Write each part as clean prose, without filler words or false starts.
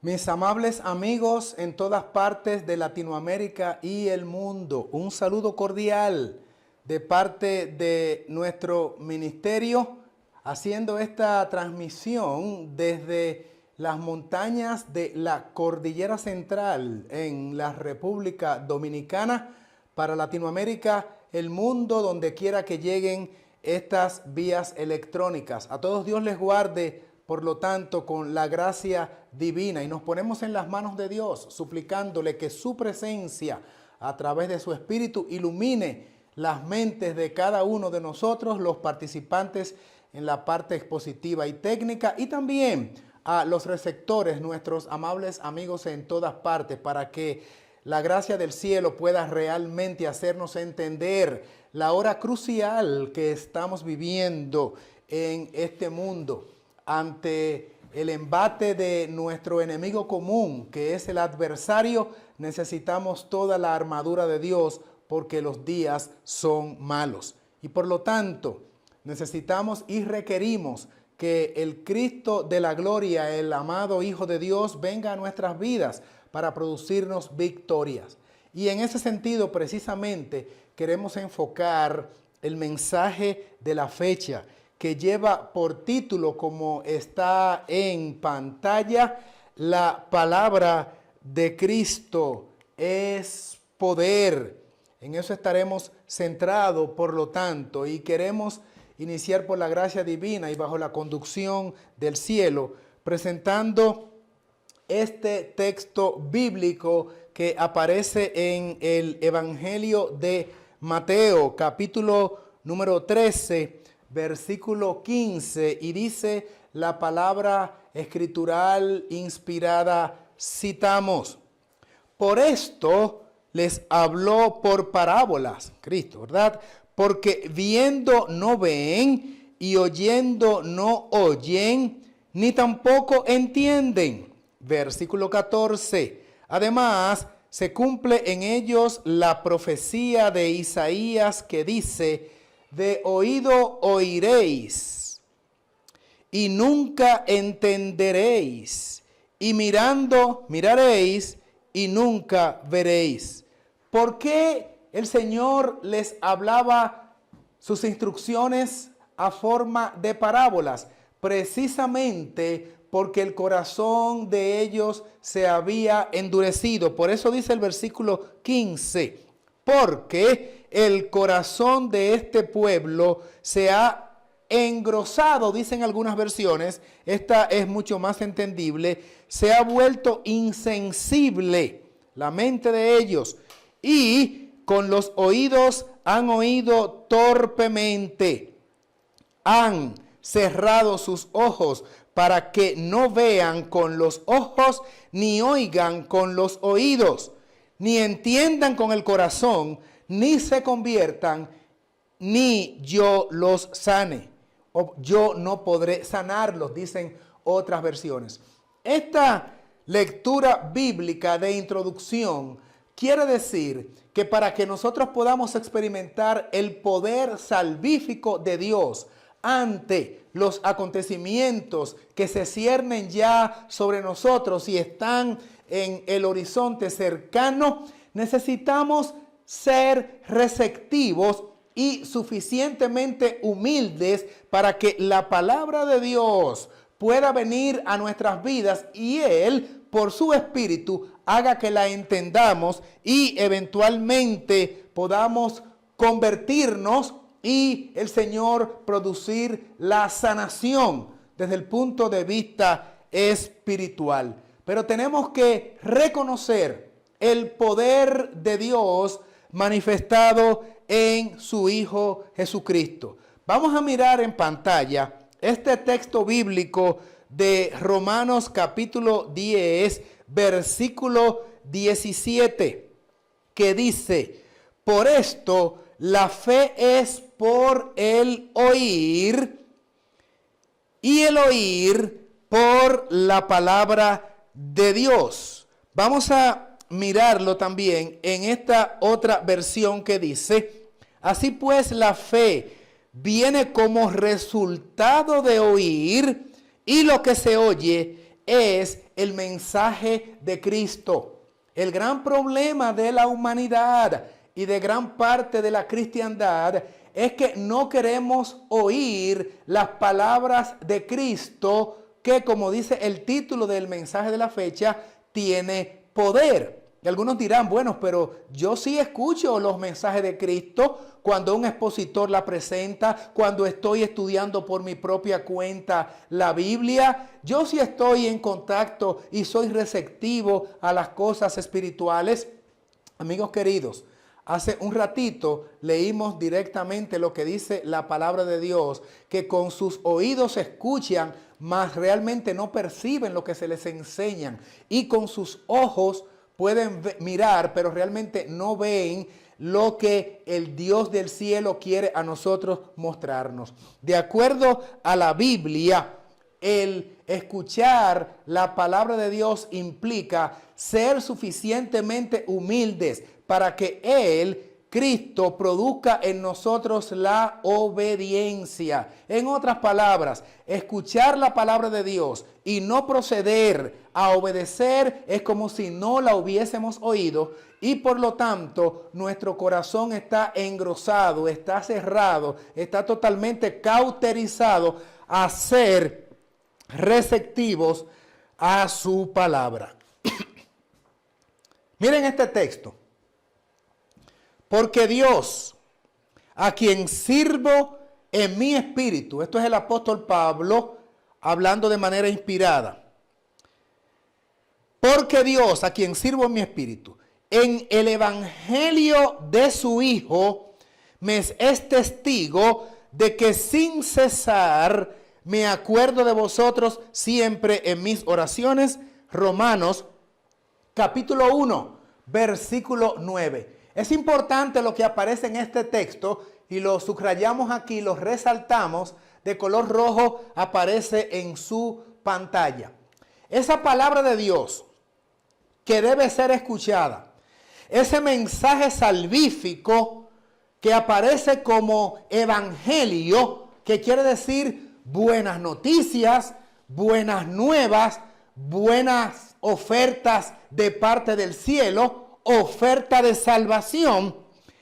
Mis amables amigos en todas partes de Latinoamérica y el mundo, un saludo cordial de parte de nuestro ministerio, haciendo esta transmisión desde las montañas de la Cordillera Central en la República Dominicana, para Latinoamérica, el mundo, donde quiera que lleguen estas vías electrónicas. A todos Dios les guarde, por lo tanto, con la gracia divina, y nos ponemos en las manos de Dios, suplicándole que su presencia a través de su Espíritu ilumine las mentes de cada uno de nosotros, los participantes en la parte expositiva y técnica, y también a los receptores, nuestros amables amigos en todas partes, para que la gracia del cielo pueda realmente hacernos entender la hora crucial que estamos viviendo en este mundo ante el embate de nuestro enemigo común, que es el adversario. Necesitamos toda la armadura de Dios porque los días son malos. Y por lo tanto, necesitamos y requerimos que el Cristo de la gloria, el amado Hijo de Dios, venga a nuestras vidas para producirnos victorias. Y en ese sentido, precisamente, queremos enfocar el mensaje de la fecha, que lleva por título, como está en pantalla, la palabra de Cristo es poder. En eso estaremos centrados, por lo tanto, y queremos iniciar por la gracia divina y bajo la conducción del cielo, presentando este texto bíblico que aparece en el Evangelio de Mateo, capítulo número 13, versículo 15, y dice la palabra escritural inspirada, citamos: por esto les habló por parábolas, Cristo, ¿verdad? Porque viendo no ven y oyendo no oyen, ni tampoco entienden. Versículo 14. Además, se cumple en ellos la profecía de Isaías que dice: de oído oiréis y nunca entenderéis, y mirando miraréis y nunca veréis. ¿Por qué el Señor les hablaba sus instrucciones a forma de parábolas? Precisamente porque el corazón de ellos se había endurecido. Por eso dice el versículo 15, porque el corazón de este pueblo se ha engrosado, dicen algunas versiones, esta es mucho más entendible, se ha vuelto insensible la mente de ellos, y con los oídos han oído torpemente, han cerrado sus ojos para que no vean con los ojos, ni oigan con los oídos, ni entiendan con el corazón, ni se conviertan, ni yo los sane. O yo no podré sanarlos, dicen otras versiones. Esta lectura bíblica de introducción quiere decir que para que nosotros podamos experimentar el poder salvífico de Dios ante los acontecimientos que se ciernen ya sobre nosotros y están en el horizonte cercano, necesitamos ser receptivos y suficientemente humildes para que la palabra de Dios pueda venir a nuestras vidas y Él, por su Espíritu, haga que la entendamos y eventualmente podamos convertirnos y el Señor producir la sanación desde el punto de vista espiritual. Pero tenemos que reconocer el poder de Dios manifestado en su Hijo Jesucristo. Vamos a mirar en pantalla este texto bíblico de Romanos capítulo 10, versículo 17, que dice: por esto la fe es por el oír, y el oír por la palabra de Dios. Vamos a mirarlo también en esta otra versión que dice: así pues la fe viene como resultado de oír, y lo que se oye es el mensaje de Cristo. El gran problema de la humanidad y de gran parte de la cristiandad es que no queremos oír las palabras de Cristo que, como dice el título del mensaje de la fecha, tiene poder. Y algunos dirán, bueno, pero yo sí escucho los mensajes de Cristo cuando un expositor la presenta, cuando estoy estudiando por mi propia cuenta la Biblia. Yo sí estoy en contacto y soy receptivo a las cosas espirituales. Amigos queridos, hace un ratito leímos directamente lo que dice la palabra de Dios, que con sus oídos escuchan, mas realmente no perciben lo que se les enseñan, y con sus ojos pueden mirar, pero realmente no ven lo que el Dios del cielo quiere a nosotros mostrarnos. De acuerdo a la Biblia, el escuchar la palabra de Dios implica ser suficientemente humildes para que Él, Cristo, produzca en nosotros la obediencia. En otras palabras, escuchar la palabra de Dios y no proceder a obedecer es como si no la hubiésemos oído, y por lo tanto nuestro corazón está engrosado, está cerrado, está totalmente cauterizado a ser receptivos a su palabra. Miren este texto. Porque Dios, a quien sirvo en mi espíritu, esto es el apóstol Pablo hablando de manera inspirada. Porque Dios, a quien sirvo en mi espíritu, en el evangelio de su Hijo, me es testigo de que sin cesar me acuerdo de vosotros siempre en mis oraciones. Romanos capítulo 1, versículo 9. Es importante lo que aparece en este texto y lo subrayamos aquí, lo resaltamos, de color rojo aparece en su pantalla. Esa palabra de Dios que debe ser escuchada, ese mensaje salvífico que aparece como evangelio, que quiere decir buenas noticias, buenas nuevas, buenas ofertas de parte del cielo, oferta de salvación.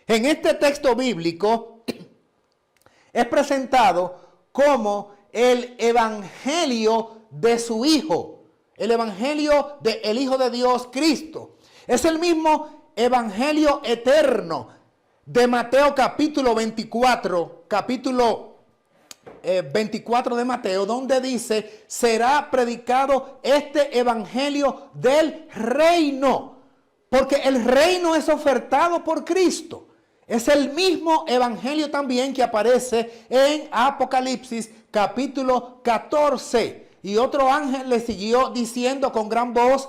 En este texto bíblico es presentado como el evangelio de su Hijo, el evangelio del Hijo de Dios, Cristo. Es el mismo evangelio eterno de Mateo capítulo 24, capítulo 24 de Mateo, donde dice, será predicado este evangelio del reino. Porque el reino es ofertado por Cristo. Es el mismo evangelio también que aparece en Apocalipsis capítulo 14. Y otro ángel le siguió diciendo con gran voz,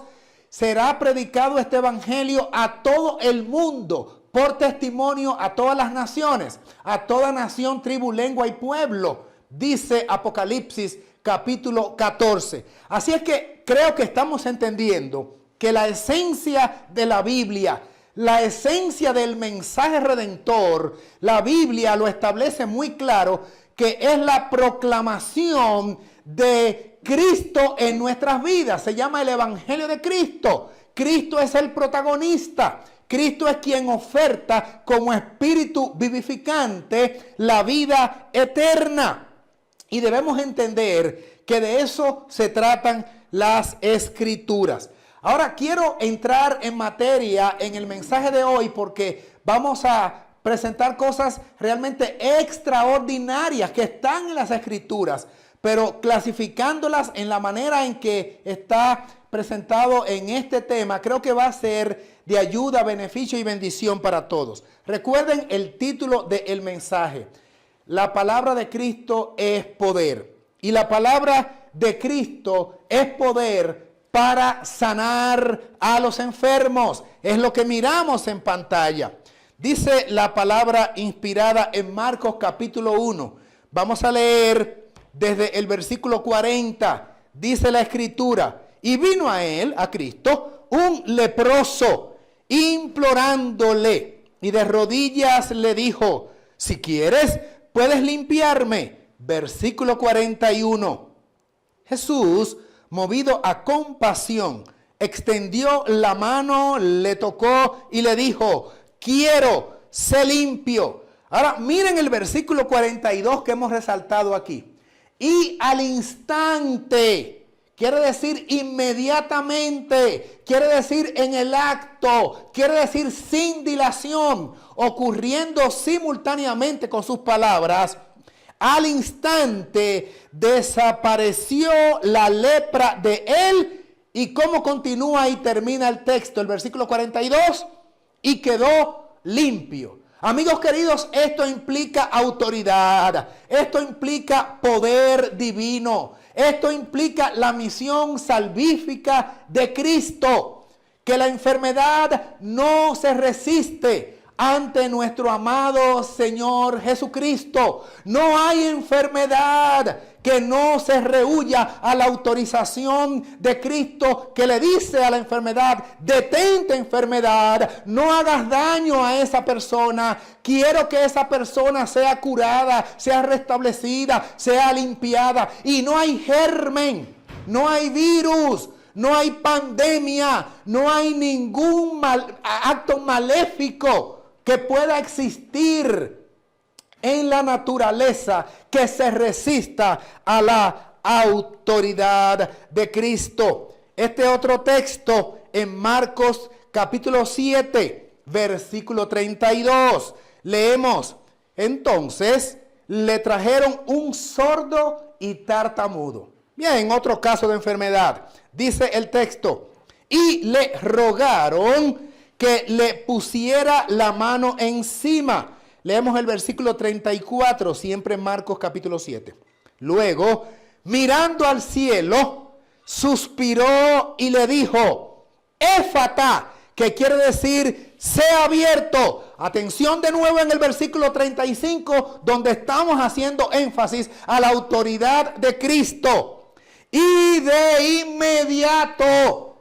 será predicado este evangelio a todo el mundo, por testimonio a todas las naciones, a toda nación, tribu, lengua y pueblo, dice Apocalipsis capítulo 14. Así es que creo que estamos entendiendo que la esencia de la Biblia, la esencia del mensaje redentor, la Biblia lo establece muy claro, que es la proclamación de Cristo en nuestras vidas. Se llama el Evangelio de Cristo. Cristo es el protagonista. Cristo es quien oferta como espíritu vivificante la vida eterna. Y debemos entender que de eso se tratan las Escrituras. Ahora quiero entrar en materia en el mensaje de hoy porque vamos a presentar cosas realmente extraordinarias que están en las Escrituras, pero clasificándolas en la manera en que está presentado en este tema, creo que va a ser de ayuda, beneficio y bendición para todos. Recuerden el título del mensaje. La palabra de Cristo es poder. Y la palabra de Cristo es poder para sanar a los enfermos. Es lo que miramos en pantalla. Dice la palabra inspirada en Marcos capítulo 1. Vamos a leer desde el versículo 40. Dice la Escritura, y vino a él, a Cristo, un leproso, implorándole, y de rodillas le dijo, si quieres, puedes limpiarme. Versículo 41. Jesús, movido a compasión, extendió la mano, le tocó y le dijo, quiero, sé limpio. Ahora miren el versículo 42 que hemos resaltado aquí. Y al instante, quiere decir inmediatamente, quiere decir en el acto, quiere decir sin dilación, ocurriendo simultáneamente con sus palabras. Al instante desapareció la lepra de él. ¿Y cómo continúa y termina el texto? El versículo 42. Y quedó limpio. Amigos queridos, esto implica autoridad. Esto implica poder divino. Esto implica la misión salvífica de Cristo. Que la enfermedad no se resiste ante nuestro amado Señor Jesucristo. No hay enfermedad que no se rehúya a la autorización de Cristo, que le dice a la enfermedad, detente enfermedad, no hagas daño a esa persona, quiero que esa persona sea curada, sea restablecida, sea limpiada. Y no hay germen, no hay virus, no hay pandemia, no hay ningún acto maléfico que pueda existir en la naturaleza que se resista a la autoridad de Cristo. Este otro texto en Marcos capítulo 7, versículo 32. Leemos, entonces le trajeron un sordo y tartamudo. Bien, otro caso de enfermedad. Dice el texto, y le rogaron que le pusiera la mano encima. Leemos el versículo 34, siempre en Marcos capítulo 7. Luego, mirando al cielo, suspiró y le dijo, Éfata, que quiere decir, sea abierto. Atención de nuevo en el versículo 35, donde estamos haciendo énfasis a la autoridad de Cristo. Y de inmediato,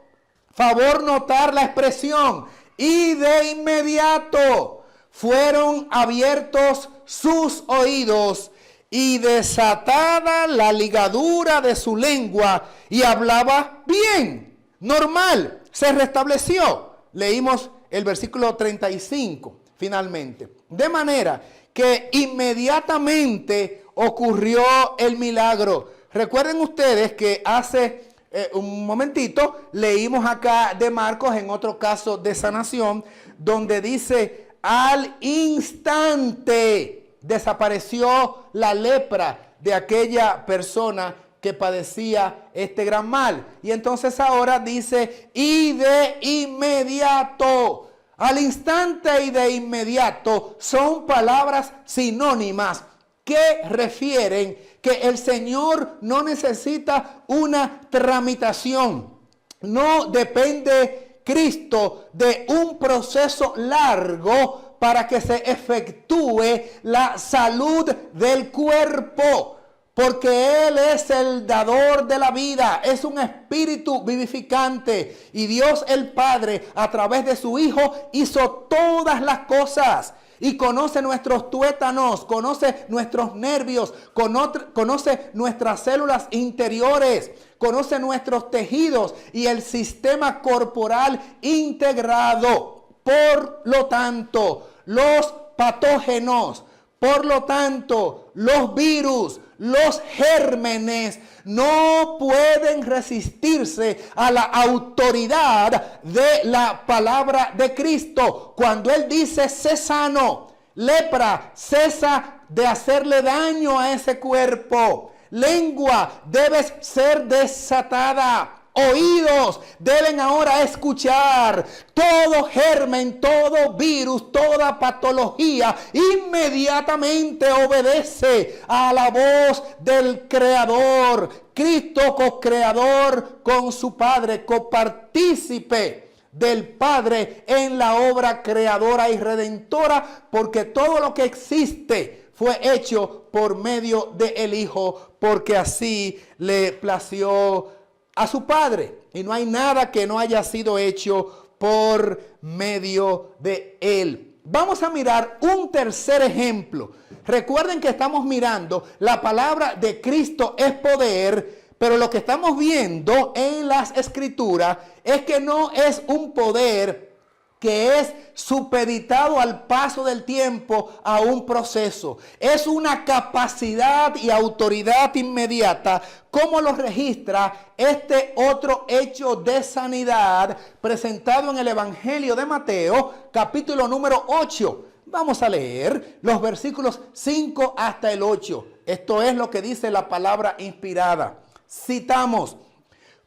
favor notar la expresión, y de inmediato fueron abiertos sus oídos y desatada la ligadura de su lengua y hablaba bien, normal, se restableció. Leímos el versículo 35 finalmente. De manera que inmediatamente ocurrió el milagro. Recuerden ustedes que hace un momentito leímos acá de Marcos en otro caso de sanación donde dice al instante desapareció la lepra de aquella persona que padecía este gran mal. Y entonces ahora dice y de inmediato. Al instante y de inmediato son palabras sinónimas que refieren que el Señor no necesita una tramitación. No depende Cristo de un proceso largo para que se efectúe la salud del cuerpo. Porque Él es el dador de la vida, es un espíritu vivificante. Y Dios el Padre, a través de su Hijo, hizo todas las cosas. Y conoce nuestros tuétanos, conoce nuestros nervios, conoce nuestras células interiores, conoce nuestros tejidos y el sistema corporal integrado. Por lo tanto, los patógenos, por lo tanto, los virus, los gérmenes no pueden resistirse a la autoridad de la palabra de Cristo. Cuando Él dice, sé sano, lepra, cesa de hacerle daño a ese cuerpo. Lengua, debes ser desatada. Oídos deben ahora escuchar. Todo germen, todo virus, toda patología inmediatamente obedece a la voz del Creador. Cristo, co-creador con su Padre, copartícipe del Padre en la obra creadora y redentora, porque todo lo que existe fue hecho por medio del Hijo, porque así le plació a su Padre, y no hay nada que no haya sido hecho por medio de Él. Vamos a mirar un tercer ejemplo. Recuerden que estamos mirando la palabra de Cristo es poder, Pero lo que estamos viendo en las Escrituras es que no es un poder que es supeditado al paso del tiempo a un proceso. Es una capacidad y autoridad inmediata, como lo registra este otro hecho de sanidad presentado en el Evangelio de Mateo, capítulo número 8. Vamos a leer los versículos 5 hasta el 8. Esto es lo que dice la palabra inspirada. Citamos: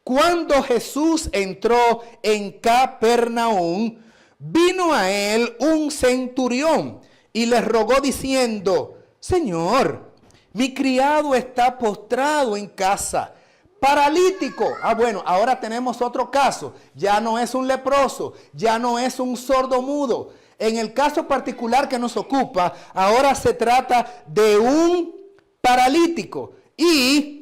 cuando Jesús entró en Capernaum, vino a él un centurión y le rogó diciendo: Señor, mi criado está postrado en casa, paralítico. Bueno, ahora tenemos otro caso. Ya no es un leproso, ya no es un sordomudo. En el caso particular que nos ocupa, ahora se trata de un paralítico. Y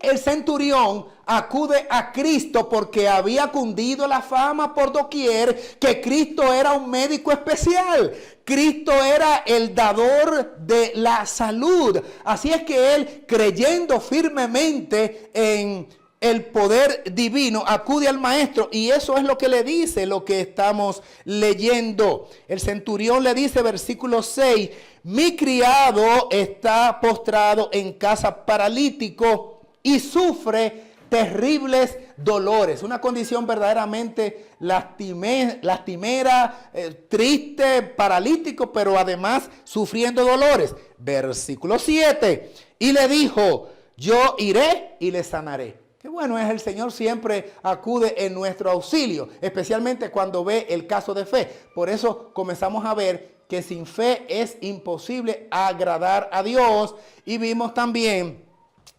el centurión acude a Cristo porque había cundido la fama por doquier que Cristo era un médico especial. Cristo era el dador de la salud. Así es que él, creyendo firmemente en el poder divino, acude al maestro, y eso es lo que le dice, lo que estamos leyendo. El centurión le dice, versículo 6, mi criado está postrado en casa, paralítico, y sufre terribles dolores. Una condición verdaderamente lastimera, triste, paralítico, pero además sufriendo dolores. Versículo 7. Y le dijo, yo iré y le sanaré. Qué bueno es, el Señor siempre acude en nuestro auxilio, especialmente cuando ve el caso de fe. Por eso comenzamos a ver que sin fe es imposible agradar a Dios. Y vimos también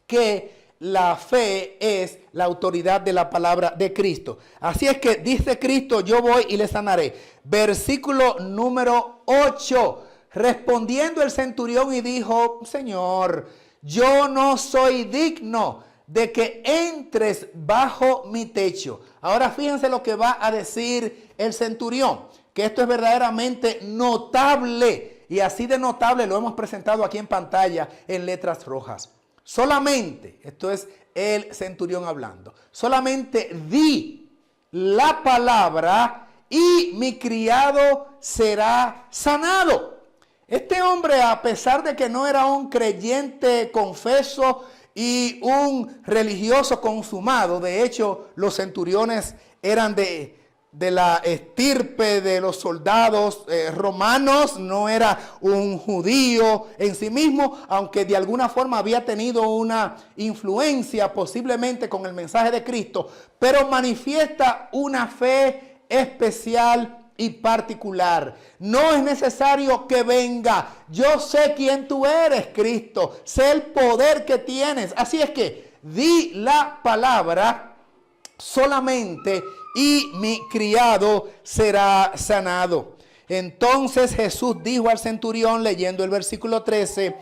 que la fe es la autoridad de la palabra de Cristo. Así es que dice Cristo, yo voy y le sanaré. Versículo número 8. Respondiendo el centurión y dijo, Señor, yo no soy digno de que entres bajo mi techo. Ahora fíjense lo que va a decir el centurión, que esto es verdaderamente notable. Y así de notable lo hemos presentado aquí en pantalla en letras rojas. Solamente, esto es el centurión hablando, solamente di la palabra y mi criado será sanado. Este hombre, a pesar de que no era un creyente confeso y un religioso consumado, de hecho los centuriones eran de la estirpe de los soldados romanos, no era un judío en sí mismo, aunque de alguna forma había tenido una influencia posiblemente con el mensaje de Cristo, pero manifiesta una fe especial y particular. No es necesario que venga. Yo sé quién tú eres, Cristo. Sé el poder que tienes. Así es que di la palabra solamente y mi criado será sanado. Entonces Jesús dijo al centurión, leyendo el versículo 13,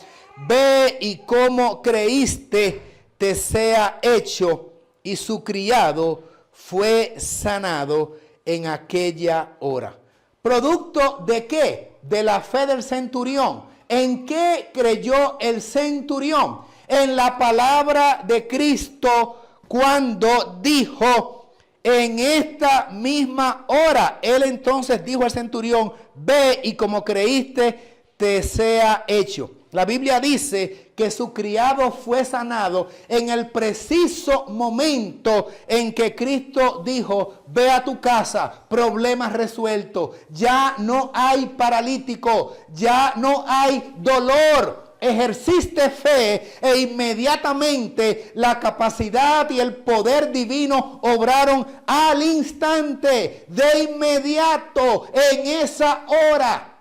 ve y como creíste te sea hecho. Y su criado fue sanado en aquella hora. ¿Producto de qué? De la fe del centurión. ¿En qué creyó el centurión? En la palabra de Cristo cuando dijo, en esta misma hora. Él entonces dijo al centurión, ve y como creíste te sea hecho. La Biblia dice que su criado fue sanado en el preciso momento en que Cristo dijo, ve a tu casa, problema resuelto, ya no hay paralítico, ya no hay dolor. Ejerciste fe e inmediatamente la capacidad y el poder divino obraron al instante, de inmediato, en esa hora.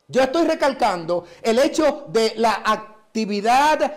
Yo estoy recalcando el hecho de la actividad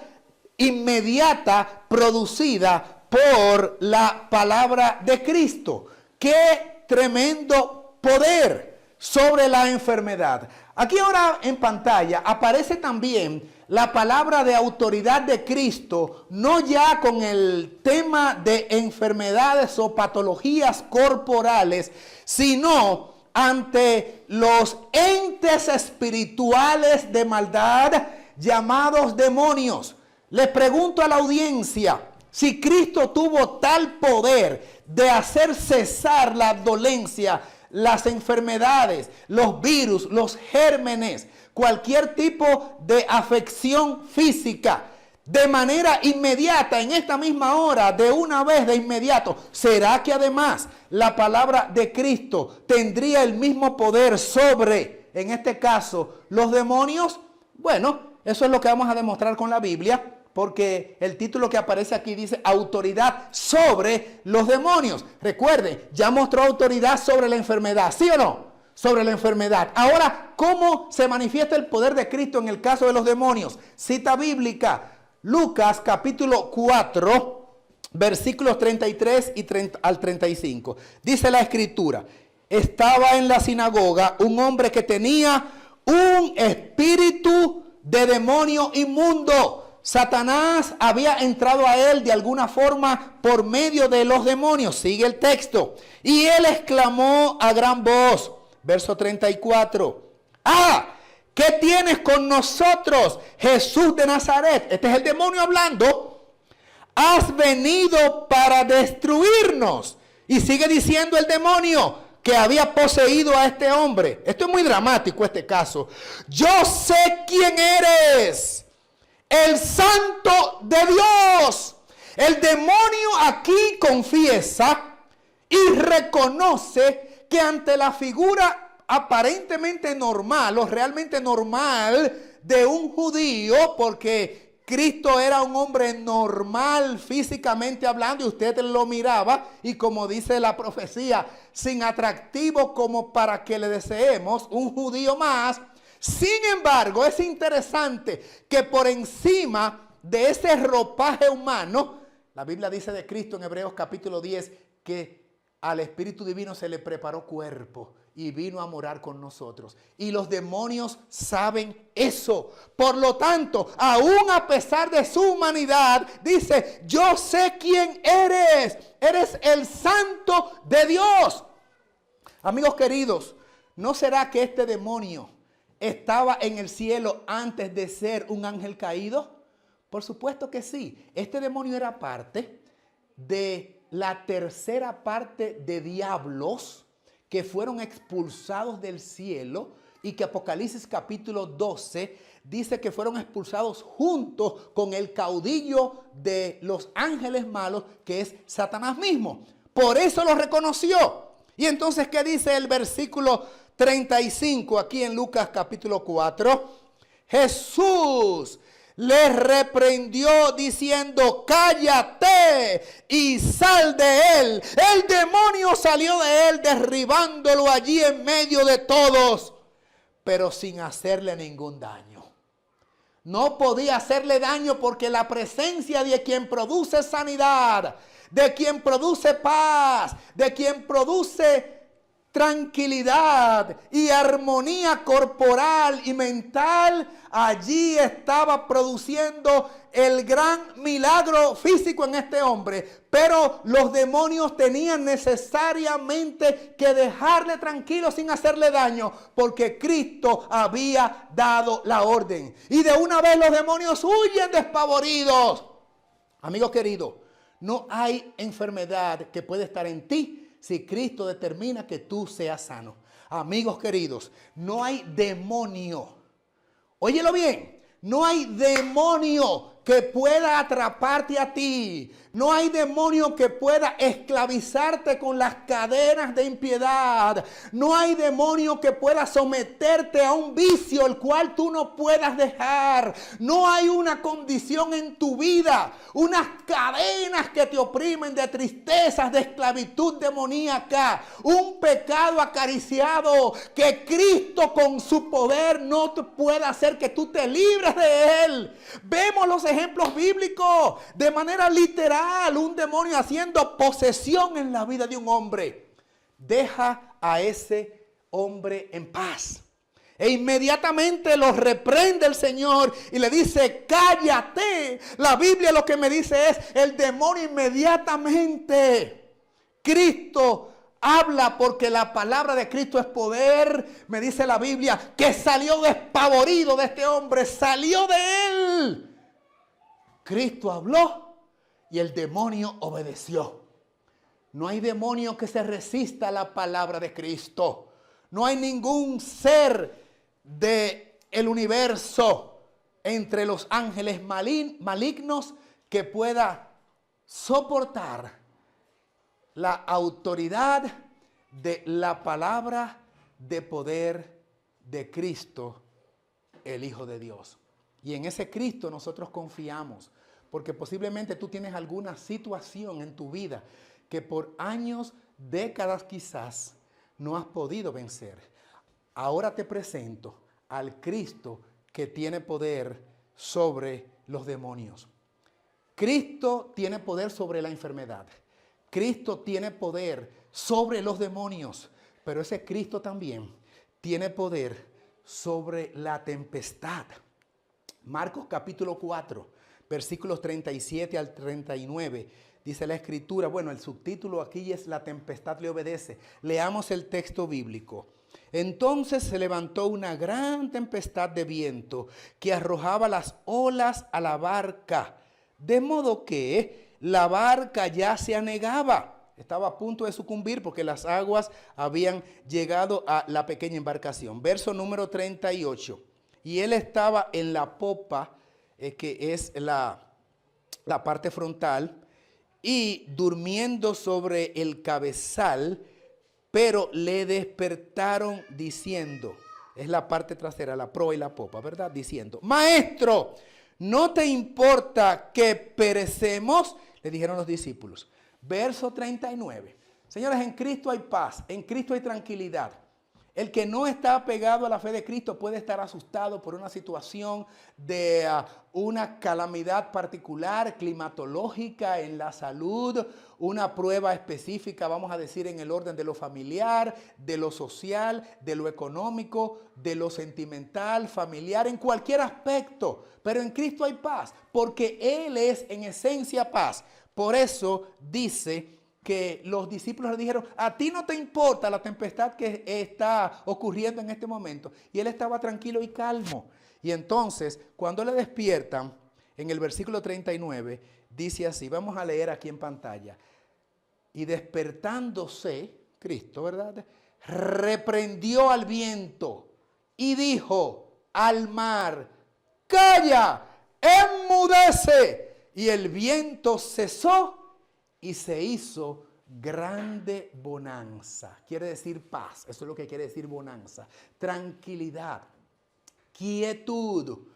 inmediata producida por la palabra de Cristo. ¡Qué tremendo poder sobre la enfermedad! Aquí ahora en pantalla aparece también la palabra de autoridad de Cristo, no ya con el tema de enfermedades o patologías corporales, sino ante los entes espirituales de maldad llamados demonios. Les pregunto a la audiencia, Si Cristo tuvo tal poder de hacer cesar la dolencia, las enfermedades, los virus, los gérmenes, cualquier tipo de afección física, de manera inmediata, en esta misma hora, de una vez, de inmediato, ¿será que además la palabra de Cristo tendría el mismo poder sobre, en este caso, los demonios? Bueno, eso es lo que vamos a demostrar con la Biblia, porque el título que aparece aquí dice autoridad sobre los demonios. Recuerde, ya mostró autoridad sobre la enfermedad, ¿sí o no? Sobre la enfermedad. Ahora, ¿cómo se manifiesta el poder de Cristo en el caso de los demonios? Cita bíblica, Lucas capítulo 4, versículos 33 al 35. Dice la escritura, estaba en la sinagoga un hombre que tenía un espíritu de demonio inmundo. Satanás había entrado a él de alguna forma por medio de los demonios. Sigue el texto. Y él exclamó a gran voz, verso 34, ¡ah! ¿Qué tienes con nosotros, Jesús de Nazaret? Este es el demonio hablando. Has venido para destruirnos. Y sigue diciendo el demonio que había poseído a este hombre. Esto es muy dramático, este caso. Yo sé quién eres, el Santo de Dios. El demonio aquí confiesa y reconoce que ante la figura aparentemente normal o realmente normal de un judío, porque Cristo era un hombre normal físicamente hablando y usted lo miraba y, como dice la profecía, sin atractivo como para que le deseemos, un judío más. Sin embargo, es interesante que por encima de ese ropaje humano, la Biblia dice de Cristo en Hebreos capítulo 10 que al Espíritu Divino se le preparó cuerpo y vino a morar con nosotros. Y los demonios saben eso. Por lo tanto, aún a pesar de su humanidad, dice, yo sé quién eres. Eres el Santo de Dios. Amigos queridos, ¿no será que este demonio estaba en el cielo antes de ser un ángel caído? Por supuesto que sí. Este demonio era parte de la tercera parte de diablos que fueron expulsados del cielo y que Apocalipsis capítulo 12 dice que fueron expulsados junto con el caudillo de los ángeles malos, que es Satanás mismo. Por eso lo reconoció. Y entonces, ¿qué dice el versículo 35 aquí en Lucas capítulo 4? Jesús les reprendió diciendo, cállate y sal de él. El demonio salió de él derribándolo allí en medio de todos, pero sin hacerle ningún daño. No podía hacerle daño porque la presencia de quien produce sanidad, de quien produce paz, de quien produce tranquilidad y armonía corporal y mental, allí estaba produciendo el gran milagro físico en este hombre. Pero los demonios tenían necesariamente que dejarle tranquilo sin hacerle daño, porque Cristo había dado la orden. Y de una vez los demonios huyen despavoridos. Amigos queridos, no hay enfermedad que pueda estar en ti si Cristo determina que tú seas sano. Amigos queridos, no hay demonio. Óyelo bien, no hay demonio que pueda atraparte a ti. No hay demonio que pueda esclavizarte con las cadenas de impiedad. No hay demonio que pueda someterte a un vicio el cual tú no puedas dejar. No hay una condición en tu vida, unas cadenas que te oprimen de tristezas, de esclavitud demoníaca, un pecado acariciado que Cristo con su poder no te pueda hacer que tú te libres de él. Vemos los ejemplos bíblicos de manera literal. Un demonio haciendo posesión en la vida de un hombre. Deja a ese hombre en paz. E inmediatamente lo reprende el Señor y le dice, cállate. La Biblia lo que me dice es, el demonio inmediatamente. Cristo habla porque la palabra de Cristo es poder. Me dice la Biblia que salió despavorido de este hombre. Salió de él. Cristo habló y el demonio obedeció. No hay demonio que se resista a la palabra de Cristo. No hay ningún ser del universo entre los ángeles malignos que pueda soportar la autoridad de la palabra de poder de Cristo, el Hijo de Dios. Y en ese Cristo nosotros confiamos, porque posiblemente tú tienes alguna situación en tu vida que por años, décadas quizás, no has podido vencer. Ahora te presento al Cristo que tiene poder sobre los demonios. Cristo tiene poder sobre la enfermedad. Cristo tiene poder sobre los demonios, pero ese Cristo también tiene poder sobre la tempestad. Marcos capítulo 4, versículos 37 al 39, dice la Escritura, bueno, el subtítulo aquí es La tempestad le obedece. Leamos el texto bíblico. Entonces se levantó una gran tempestad de viento que arrojaba las olas a la barca, de modo que la barca ya se anegaba. Estaba a punto de sucumbir porque las aguas habían llegado a la pequeña embarcación. Verso número 38. Y él estaba en la popa, que es la parte frontal, y durmiendo sobre el cabezal, pero le despertaron diciendo, es la parte trasera, la proa y la popa, ¿verdad? Diciendo, Maestro, ¿no te importa que perecemos? Le dijeron los discípulos. Verso 39. Señores, en Cristo hay paz, en Cristo hay tranquilidad. El que no está apegado a la fe de Cristo puede estar asustado por una situación de una calamidad particular, climatológica, en la salud, una prueba específica, vamos a decir, en el orden de lo familiar, de lo social, de lo económico, de lo sentimental, familiar, en cualquier aspecto. Pero en Cristo hay paz, porque Él es en esencia paz. Por eso dice que los discípulos le dijeron, a ti no te importa la tempestad que está ocurriendo en este momento. Y él estaba tranquilo y calmo. Y entonces, cuando le despiertan, en el versículo 39, dice así, vamos a leer aquí en pantalla. Y despertándose, Cristo, ¿verdad? Reprendió al viento y dijo al mar, calla, enmudece. Y el viento cesó y se hizo grande bonanza. Quiere decir paz. Eso es lo que quiere decir bonanza. Tranquilidad, quietud,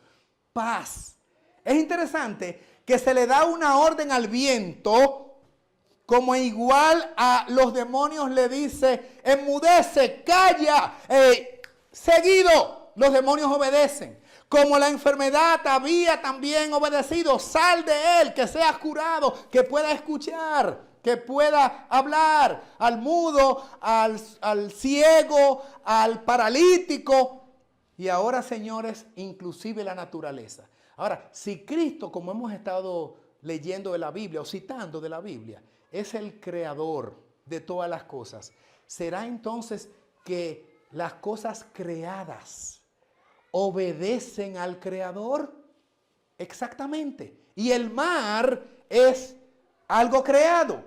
paz. Es interesante que se le da una orden al viento, como igual a los demonios le dice, enmudece, calla. Seguido, los demonios obedecen. Como la enfermedad había también obedecido, sal de él, que seas curado, que pueda escuchar, que pueda hablar, al mudo, al ciego, al paralítico. Y ahora, señores, inclusive la naturaleza. Ahora, si Cristo, como hemos estado leyendo de la Biblia o citando de la Biblia, es el creador de todas las cosas, ¿será entonces que las cosas creadas obedecen al Creador? Exactamente. Y el mar es algo creado.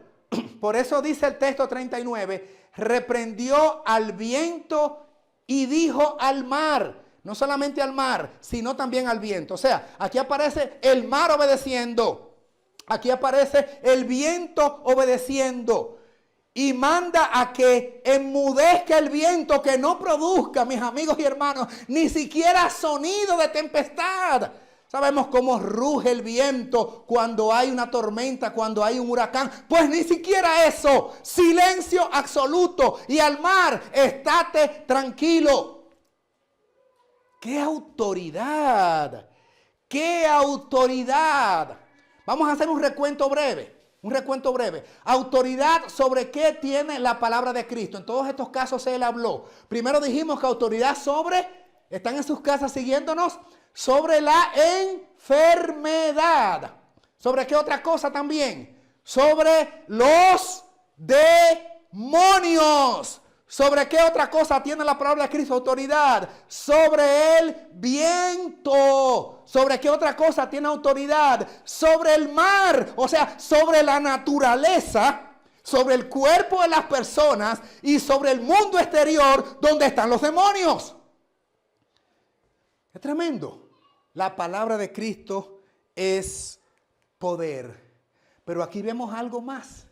Por eso dice el texto 39, reprendió al viento y dijo al mar. No solamente al mar, sino también al viento. O sea, aquí aparece el mar obedeciendo. Aquí aparece el viento obedeciendo. Y manda a que enmudezca el viento, que no produzca, mis amigos y hermanos, ni siquiera sonido de tempestad. Sabemos cómo ruge el viento cuando hay una tormenta, cuando hay un huracán. Pues ni siquiera eso. Silencio absoluto. Y al mar, estate tranquilo. ¡Qué autoridad! ¡Qué autoridad! Vamos a hacer un recuento breve. Un recuento breve. Autoridad sobre qué tiene la palabra de Cristo. En todos estos casos Él habló. Primero dijimos que autoridad sobre, están en sus casas siguiéndonos, sobre la enfermedad. ¿Sobre qué otra cosa también? Sobre los demonios. ¿Sobre qué otra cosa tiene la palabra de Cristo autoridad? Sobre el viento. ¿Sobre qué otra cosa tiene autoridad? Sobre el mar. O sea, sobre la naturaleza, sobre el cuerpo de las personas y sobre el mundo exterior donde están los demonios. Es tremendo. La palabra de Cristo es poder. Pero aquí vemos algo más.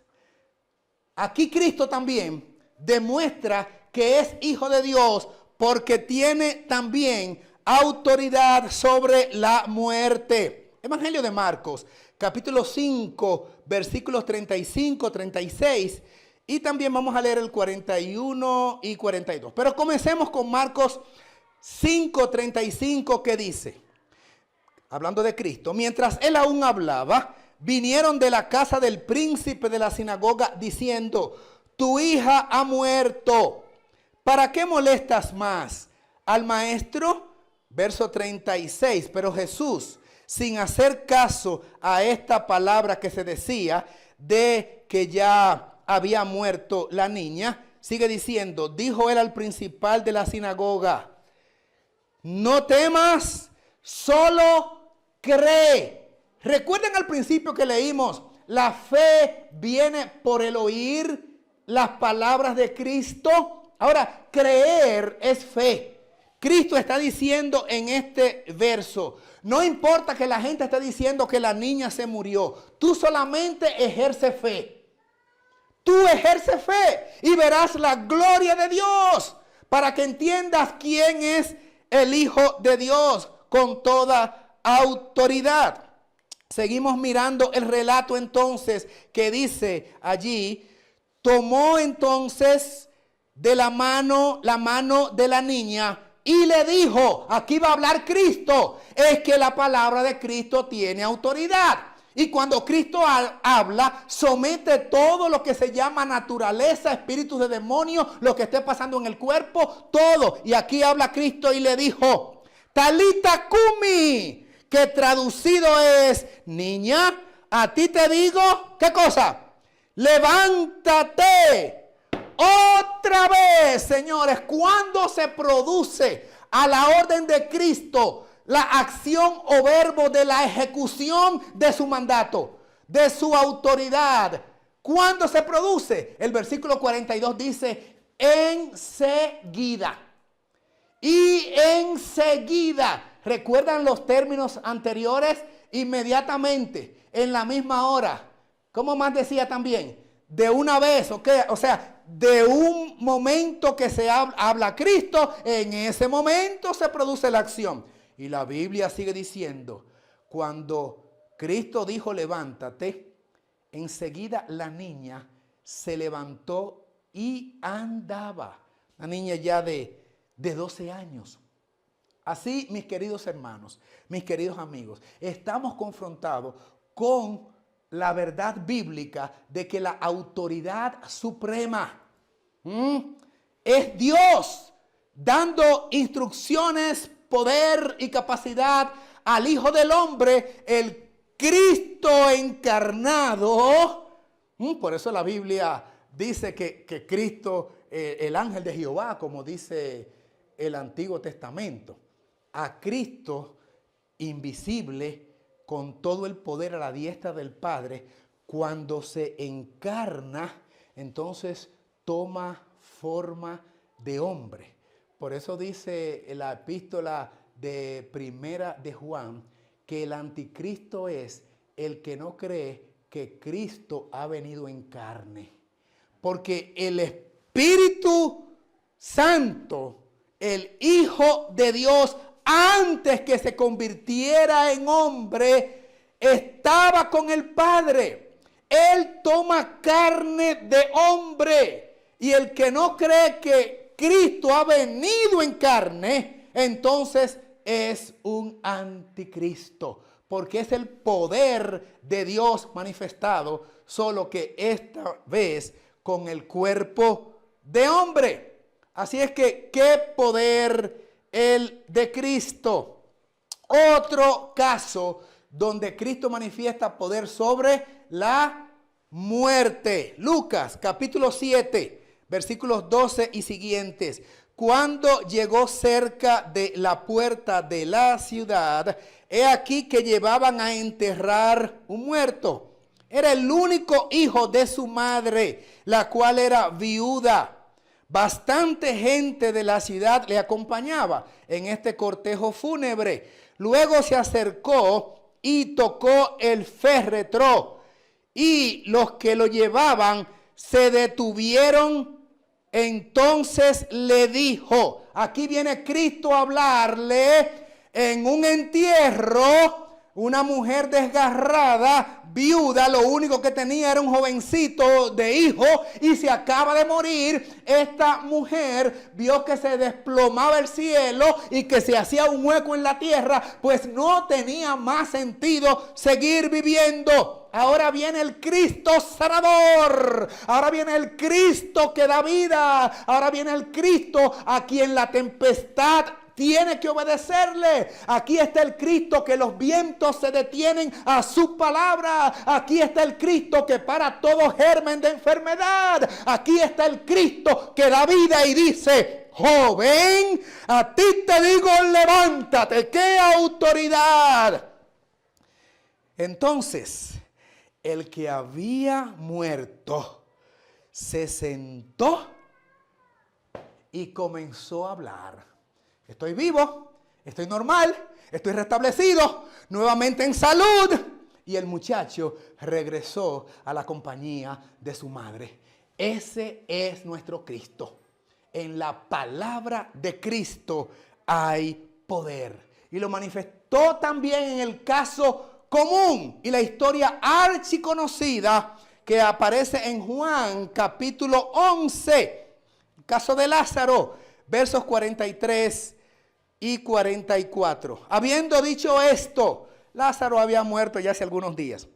Aquí Cristo también demuestra que es hijo de Dios porque tiene también autoridad sobre la muerte. Evangelio de Marcos, capítulo 5, versículos 35, 36. Y también vamos a leer el 41 y 42. Pero comencemos con Marcos 5, 35, que dice, hablando de Cristo: mientras él aún hablaba, vinieron de la casa del príncipe de la sinagoga diciendo: tu hija ha muerto, ¿para qué molestas más al maestro? Verso 36, pero Jesús, sin hacer caso a esta palabra que se decía de que ya había muerto la niña, sigue diciendo, dijo él al principal de la sinagoga: no temas, solo cree. Recuerden al principio que leímos, la fe viene por el oír las palabras de Cristo. Ahora, creer es fe. Cristo está diciendo en este verso, no importa que la gente esté diciendo que la niña se murió, tú solamente ejerce fe. Tú ejerce fe y verás la gloria de Dios para que entiendas quién es el Hijo de Dios con toda autoridad. Seguimos mirando el relato entonces que dice allí: tomó entonces de la mano de la niña y le dijo, aquí va a hablar Cristo, es que la palabra de Cristo tiene autoridad. Y cuando Cristo habla, somete todo lo que se llama naturaleza, espíritus de demonios, lo que esté pasando en el cuerpo, todo. Y aquí habla Cristo y le dijo, Talita Cumi, que traducido es, niña, a ti te digo, ¿qué cosa? Levántate. Otra vez, señores, cuando se produce a la orden de Cristo la acción o verbo de la ejecución de su mandato, de su autoridad, ¿cuándo se produce? El versículo 42 dice, enseguida. Y enseguida, ¿recuerdan los términos anteriores? Inmediatamente, en la misma hora. ¿Cómo más decía también? De una vez, ¿ok? O sea, de un momento que se habla Cristo, en ese momento se produce la acción. Y la Biblia sigue diciendo, cuando Cristo dijo levántate, enseguida la niña se levantó y andaba. Una niña ya de 12 años. Así, mis queridos hermanos, mis queridos amigos, estamos confrontados con la verdad bíblica de que la autoridad suprema es Dios dando instrucciones, poder y capacidad al Hijo del Hombre, el Cristo encarnado. Por eso la Biblia dice que Cristo, el ángel de Jehová, como dice el Antiguo Testamento, a Cristo invisible, con todo el poder a la diestra del Padre, cuando se encarna, entonces toma forma de hombre. Por eso dice la epístola de Primera de Juan, que el anticristo es el que no cree que Cristo ha venido en carne. Porque el Espíritu Santo, el Hijo de Dios, antes que se convirtiera en hombre, estaba con el Padre. Él toma carne de hombre. Y el que no cree que Cristo ha venido en carne, entonces es un anticristo. Porque es el poder de Dios manifestado, solo que esta vez con el cuerpo de hombre. Así es que, ¿qué poder el de Cristo? Otro caso donde Cristo manifiesta poder sobre la muerte. Lucas capítulo 7, versículos 12 y siguientes. Cuando llegó cerca de la puerta de la ciudad, he aquí que llevaban a enterrar un muerto. Era el único hijo de su madre, la cual era viuda. Bastante gente de la ciudad le acompañaba en este cortejo fúnebre. Luego se acercó y tocó el féretro, y los que lo llevaban se detuvieron. Entonces le dijo, aquí viene Cristo a hablarle en un entierro, una mujer desgarrada, viuda, lo único que tenía era un jovencito de hijo y se acaba de morir. Esta mujer vio que se desplomaba el cielo y que se hacía un hueco en la tierra, pues no tenía más sentido seguir viviendo. Ahora viene el Cristo sanador. Ahora viene el Cristo que da vida. Ahora viene el Cristo a quien la tempestad tiene que obedecerle. Aquí está el Cristo que los vientos se detienen a su palabra. Aquí está el Cristo que para todo germen de enfermedad. Aquí está el Cristo que da vida y dice: joven, a ti te digo, levántate. ¡Qué autoridad! Entonces, el que había muerto se sentó y comenzó a hablar. Estoy vivo, estoy normal, estoy restablecido, nuevamente en salud. Y el muchacho regresó a la compañía de su madre. Ese es nuestro Cristo. En la palabra de Cristo hay poder. Y lo manifestó también en el caso común y la historia archiconocida que aparece en Juan capítulo 11. El caso de Lázaro, versos 43 y 44. Habiendo dicho esto, Lázaro había muerto ya hace algunos días.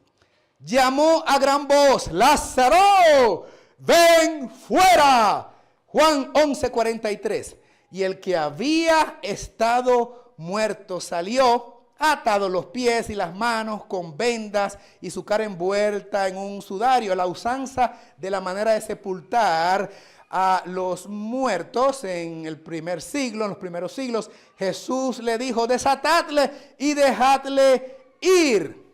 Llamó a gran voz: Lázaro, ven fuera. Juan 11, 43. Y el que había estado muerto salió, atado los pies y las manos con vendas y su cara envuelta en un sudario. La usanza de la manera de sepultar a los muertos en el primer siglo, en los primeros siglos. Jesús le dijo: desatadle y dejadle ir.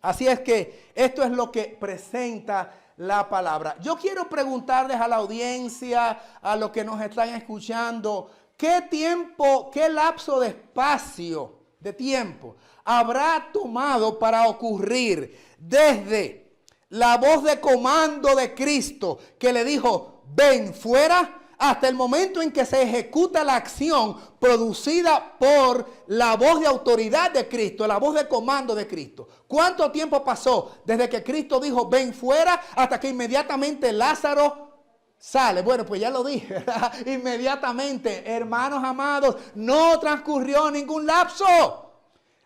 Así es que esto es lo que presenta la palabra. Yo quiero preguntarles a la audiencia, a los que nos están escuchando, ¿qué tiempo, qué lapso de espacio, de tiempo habrá tomado para ocurrir desde la voz de comando de Cristo que le dijo: ven fuera, hasta el momento en que se ejecuta la acción producida por la voz de autoridad de Cristo, la voz de comando de Cristo? ¿Cuánto tiempo pasó desde que Cristo dijo ven fuera hasta que inmediatamente Lázaro sale? Bueno, pues ya lo dije, ¿verdad? Inmediatamente, hermanos amados, no transcurrió ningún lapso.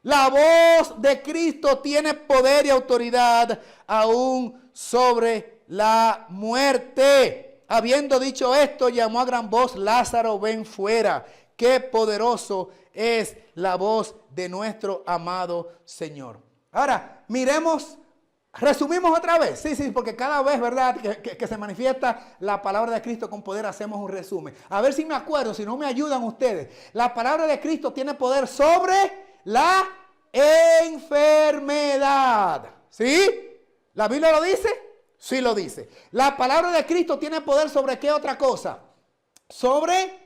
La voz de Cristo tiene poder y autoridad aún sobre la muerte. Habiendo dicho esto, llamó a gran voz: Lázaro, ven fuera. Qué poderoso es la voz de nuestro amado Señor. Ahora, miremos, resumimos otra vez. Sí, porque cada vez, ¿verdad?, que se manifiesta la palabra de Cristo con poder, hacemos un resumen. A ver si me acuerdo, si no me ayudan ustedes. La palabra de Cristo tiene poder sobre la enfermedad. ¿Sí? ¿La Biblia lo dice? Sí lo dice. La palabra de Cristo tiene poder sobre ¿qué otra cosa? Sobre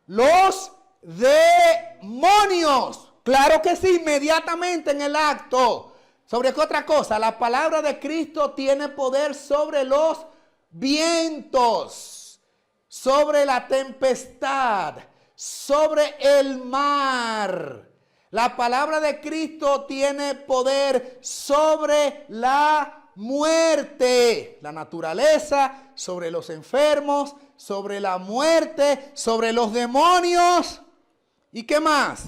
los demonios. Claro que sí, inmediatamente en el acto. ¿Sobre qué otra cosa? La palabra de Cristo tiene poder sobre los vientos, sobre la tempestad, sobre el mar. La palabra de Cristo tiene poder sobre la muerte, la naturaleza, sobre los enfermos, sobre la muerte, sobre los demonios. ¿Y qué más?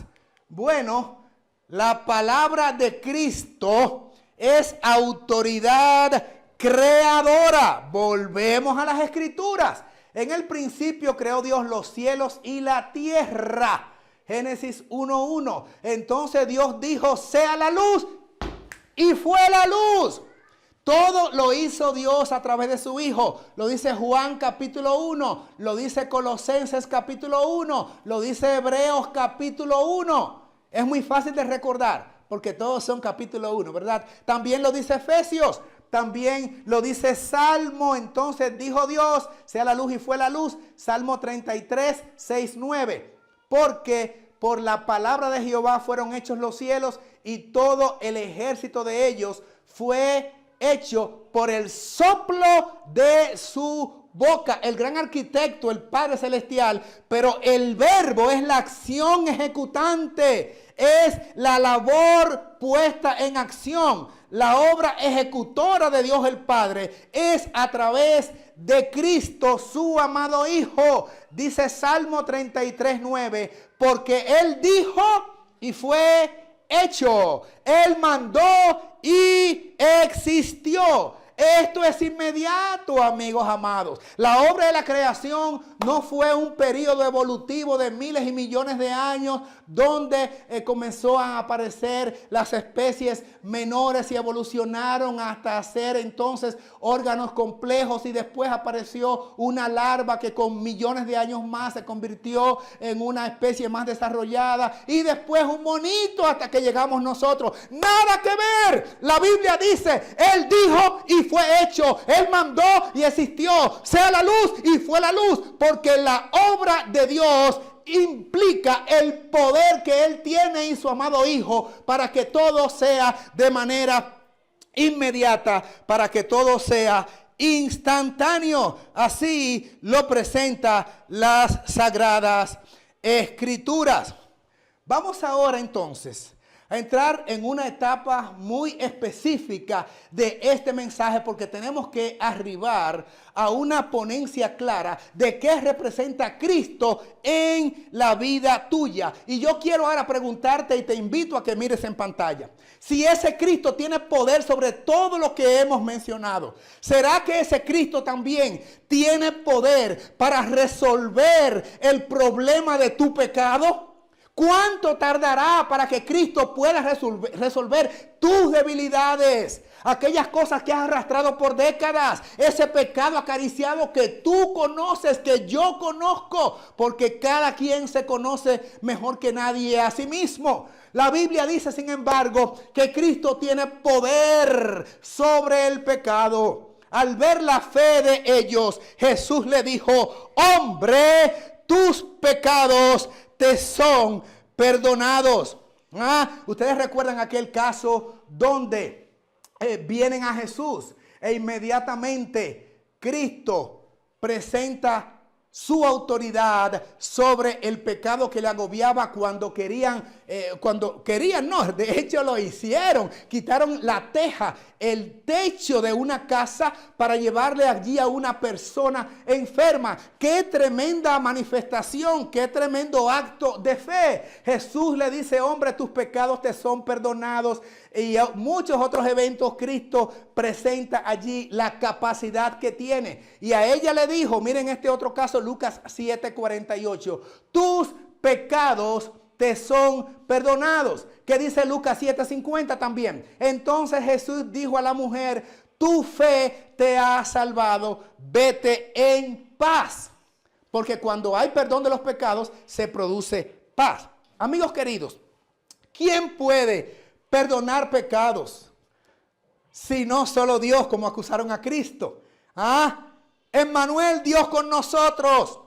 Bueno, la palabra de Cristo es autoridad creadora. Volvemos a las Escrituras. En el principio creó Dios los cielos y la tierra. Génesis 1:1. Entonces Dios dijo: sea la luz, y fue la luz. Todo lo hizo Dios a través de su Hijo. Lo dice Juan capítulo 1, lo dice Colosenses capítulo 1, lo dice Hebreos capítulo 1. Es muy fácil de recordar porque todos son capítulo 1, ¿verdad? También lo dice Efesios. También lo dice Salmo. Entonces dijo Dios, sea la luz y fue la luz. Salmo 33, 6, 9. Porque por la palabra de Jehová fueron hechos los cielos y todo el ejército de ellos fue hecho por el soplo de su boca. El gran arquitecto, el Padre Celestial. Pero el verbo es la acción ejecutante. Es la labor puesta en acción. La obra ejecutora de Dios el Padre es a través de Cristo, su amado Hijo. Dice Salmo 33, 9, porque Él dijo y fue hecho. Él mandó y existió. Esto es inmediato, amigos amados. La obra de la creación no fue un periodo evolutivo de miles y millones de años donde comenzó a aparecer las especies menores y evolucionaron hasta ser entonces órganos complejos, y después apareció una larva que con millones de años más se convirtió en una especie más desarrollada, y después un monito hasta que llegamos nosotros. Nada que ver. La Biblia dice, Él dijo y fue hecho. Él mandó y existió. Sea la luz y fue la luz. Porque la obra de Dios implica el poder que Él tiene en su amado Hijo para que todo sea de manera inmediata, para que todo sea instantáneo. Así lo presenta las Sagradas Escrituras. Vamos ahora entonces a entrar en una etapa muy específica de este mensaje, porque tenemos que arribar a una ponencia clara de qué representa Cristo en la vida tuya. Y yo quiero ahora preguntarte, y te invito a que mires en pantalla, si ese Cristo tiene poder sobre todo lo que hemos mencionado. ¿Será que ese Cristo también tiene poder para resolver el problema de tu pecado? ¿Cuánto tardará para que Cristo pueda resolver tus debilidades? Aquellas cosas que has arrastrado por décadas. Ese pecado acariciado que tú conoces, que yo conozco. Porque cada quien se conoce mejor que nadie a sí mismo. La Biblia dice, sin embargo, que Cristo tiene poder sobre el pecado. Al ver la fe de ellos, Jesús le dijo, hombre, tus pecados te son perdonados. Ustedes recuerdan aquel caso donde vienen a Jesús e inmediatamente Cristo presenta su autoridad sobre el pecado que le agobiaba cuando querían, no, de hecho lo hicieron, quitaron la teja, el techo de una casa para llevarle allí a una persona enferma. Qué tremenda manifestación, qué tremendo acto de fe. Jesús le dice, hombre, tus pecados te son perdonados. Y muchos otros eventos Cristo presenta allí la capacidad que tiene. Y a ella le dijo, miren este otro caso, Lucas 7:48, tus pecados te son perdonados. ¿Qué dice Lucas 7:50 también? Entonces Jesús dijo a la mujer, tu fe te ha salvado, vete en paz. Porque cuando hay perdón de los pecados, se produce paz. Amigos queridos, ¿quién puede perdonar pecados si no solo Dios, como acusaron a Cristo? Emmanuel, Dios con nosotros.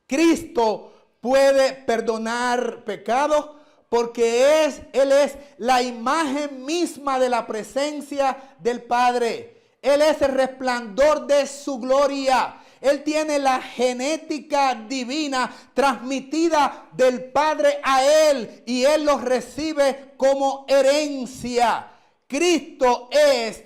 Cristo puede perdonar pecados porque Él es la imagen misma de la presencia del Padre. Él es el resplandor de su gloria. Él tiene la genética divina transmitida del Padre a Él y Él los recibe como herencia. Cristo es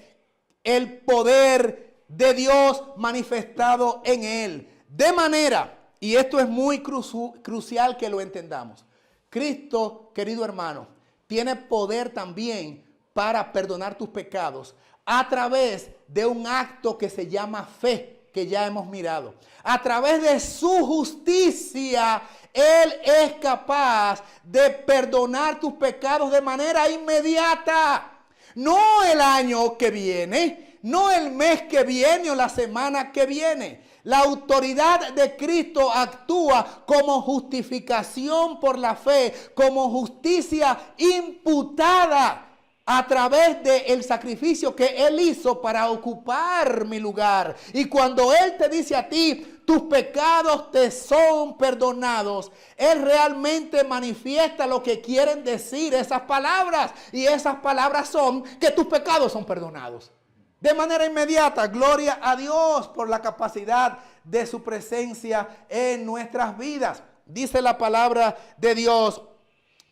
el poder de Dios manifestado en Él. De manera, y esto es muy crucial que lo entendamos, Cristo, querido hermano, tiene poder también para perdonar tus pecados a través de un acto que se llama fe, que ya hemos mirado. A través de su justicia, Él es capaz de perdonar tus pecados de manera inmediata. no el año que viene, no el mes que viene o la semana que viene. La autoridad de Cristo actúa como justificación por la fe, como justicia imputada a través del sacrificio que Él hizo para ocupar mi lugar. Y cuando Él te dice a ti, tus pecados te son perdonados, Él realmente manifiesta lo que quieren decir esas palabras. Y esas palabras son que tus pecados son perdonados. De manera inmediata, gloria a Dios por la capacidad de su presencia en nuestras vidas. Dice la palabra de Dios,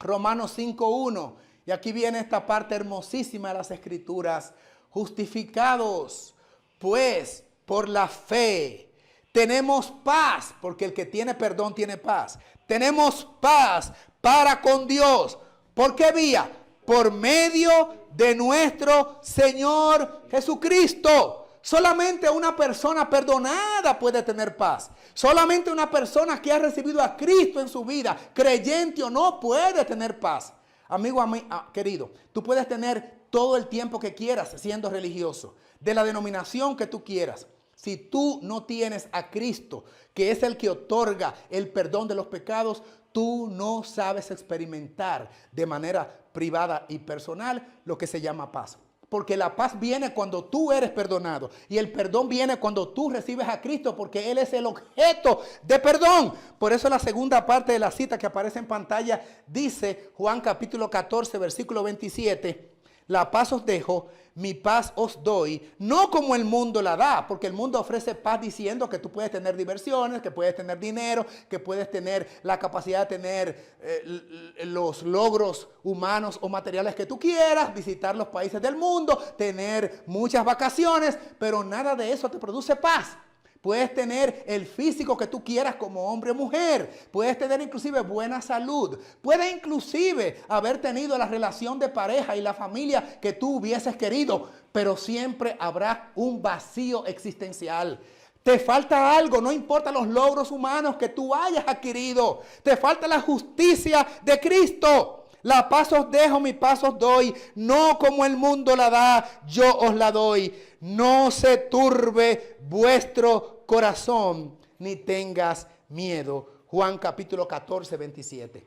Romanos 5:1. Y aquí viene esta parte hermosísima de las Escrituras. Justificados, pues, por la fe, tenemos paz, porque el que tiene perdón tiene paz. Tenemos paz para con Dios. ¿Por qué vía? Por medio de nuestro Señor Jesucristo. Solamente una persona perdonada puede tener paz. Solamente una persona que ha recibido a Cristo en su vida, creyente o no, puede tener paz. Amigo, querido, tú puedes tener todo el tiempo que quieras siendo religioso, de la denominación que tú quieras. Si tú no tienes a Cristo, que es el que otorga el perdón de los pecados, tú no sabes experimentar de manera privada y personal lo que se llama paz. Porque la paz viene cuando tú eres perdonado. Y el perdón viene cuando tú recibes a Cristo, porque Él es el objeto de perdón. Por eso la segunda parte de la cita que aparece en pantalla dice, Juan capítulo 14, versículo 27, la paz os dejo, mi paz os doy, no como el mundo la da, porque el mundo ofrece paz diciendo que tú puedes tener diversiones, que puedes tener dinero, que puedes tener la capacidad de tener los logros humanos o materiales que tú quieras, visitar los países del mundo, tener muchas vacaciones, pero nada de eso te produce paz. Puedes tener el físico que tú quieras como hombre o mujer. Puedes tener inclusive buena salud. Puedes inclusive haber tenido la relación de pareja y la familia que tú hubieses querido. Pero siempre habrá un vacío existencial. Te falta algo, no importa los logros humanos que tú hayas adquirido. Te falta la justicia de Cristo. La paz os dejo, mi paz os doy, no como el mundo la da, yo os la doy. No se turbe vuestro corazón, ni tengas miedo. Juan capítulo 14, 27.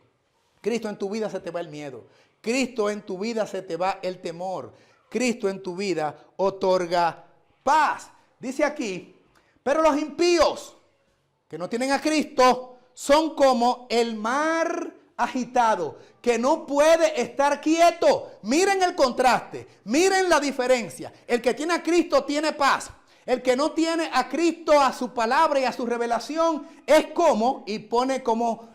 Cristo, en tu vida se te va el miedo. Cristo, en tu vida se te va el temor. Cristo, en tu vida otorga paz. Dice aquí, pero los impíos que no tienen a Cristo son como el mar agitado, que no puede estar quieto. Miren el contraste, miren la diferencia. El que tiene a Cristo tiene paz. El que no tiene a Cristo, a su palabra y a su revelación, es como, y pone como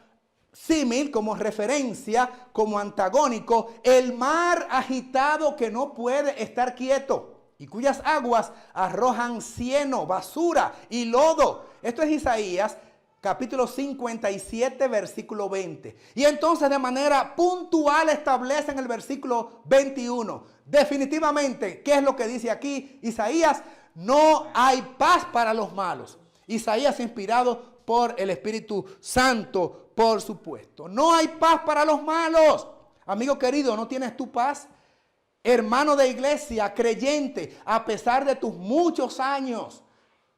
símil, como referencia, como antagónico, el mar agitado que no puede estar quieto y cuyas aguas arrojan cieno, basura y lodo. Esto es Isaías capítulo 57, versículo 20. Y entonces de manera puntual establece en el versículo 21. Definitivamente, ¿qué es lo que dice aquí Isaías? No hay paz para los malos. Isaías inspirado por el Espíritu Santo, por supuesto. No hay paz para los malos. Amigo querido, ¿no tienes tu paz? Hermano de iglesia, creyente, a pesar de tus muchos años,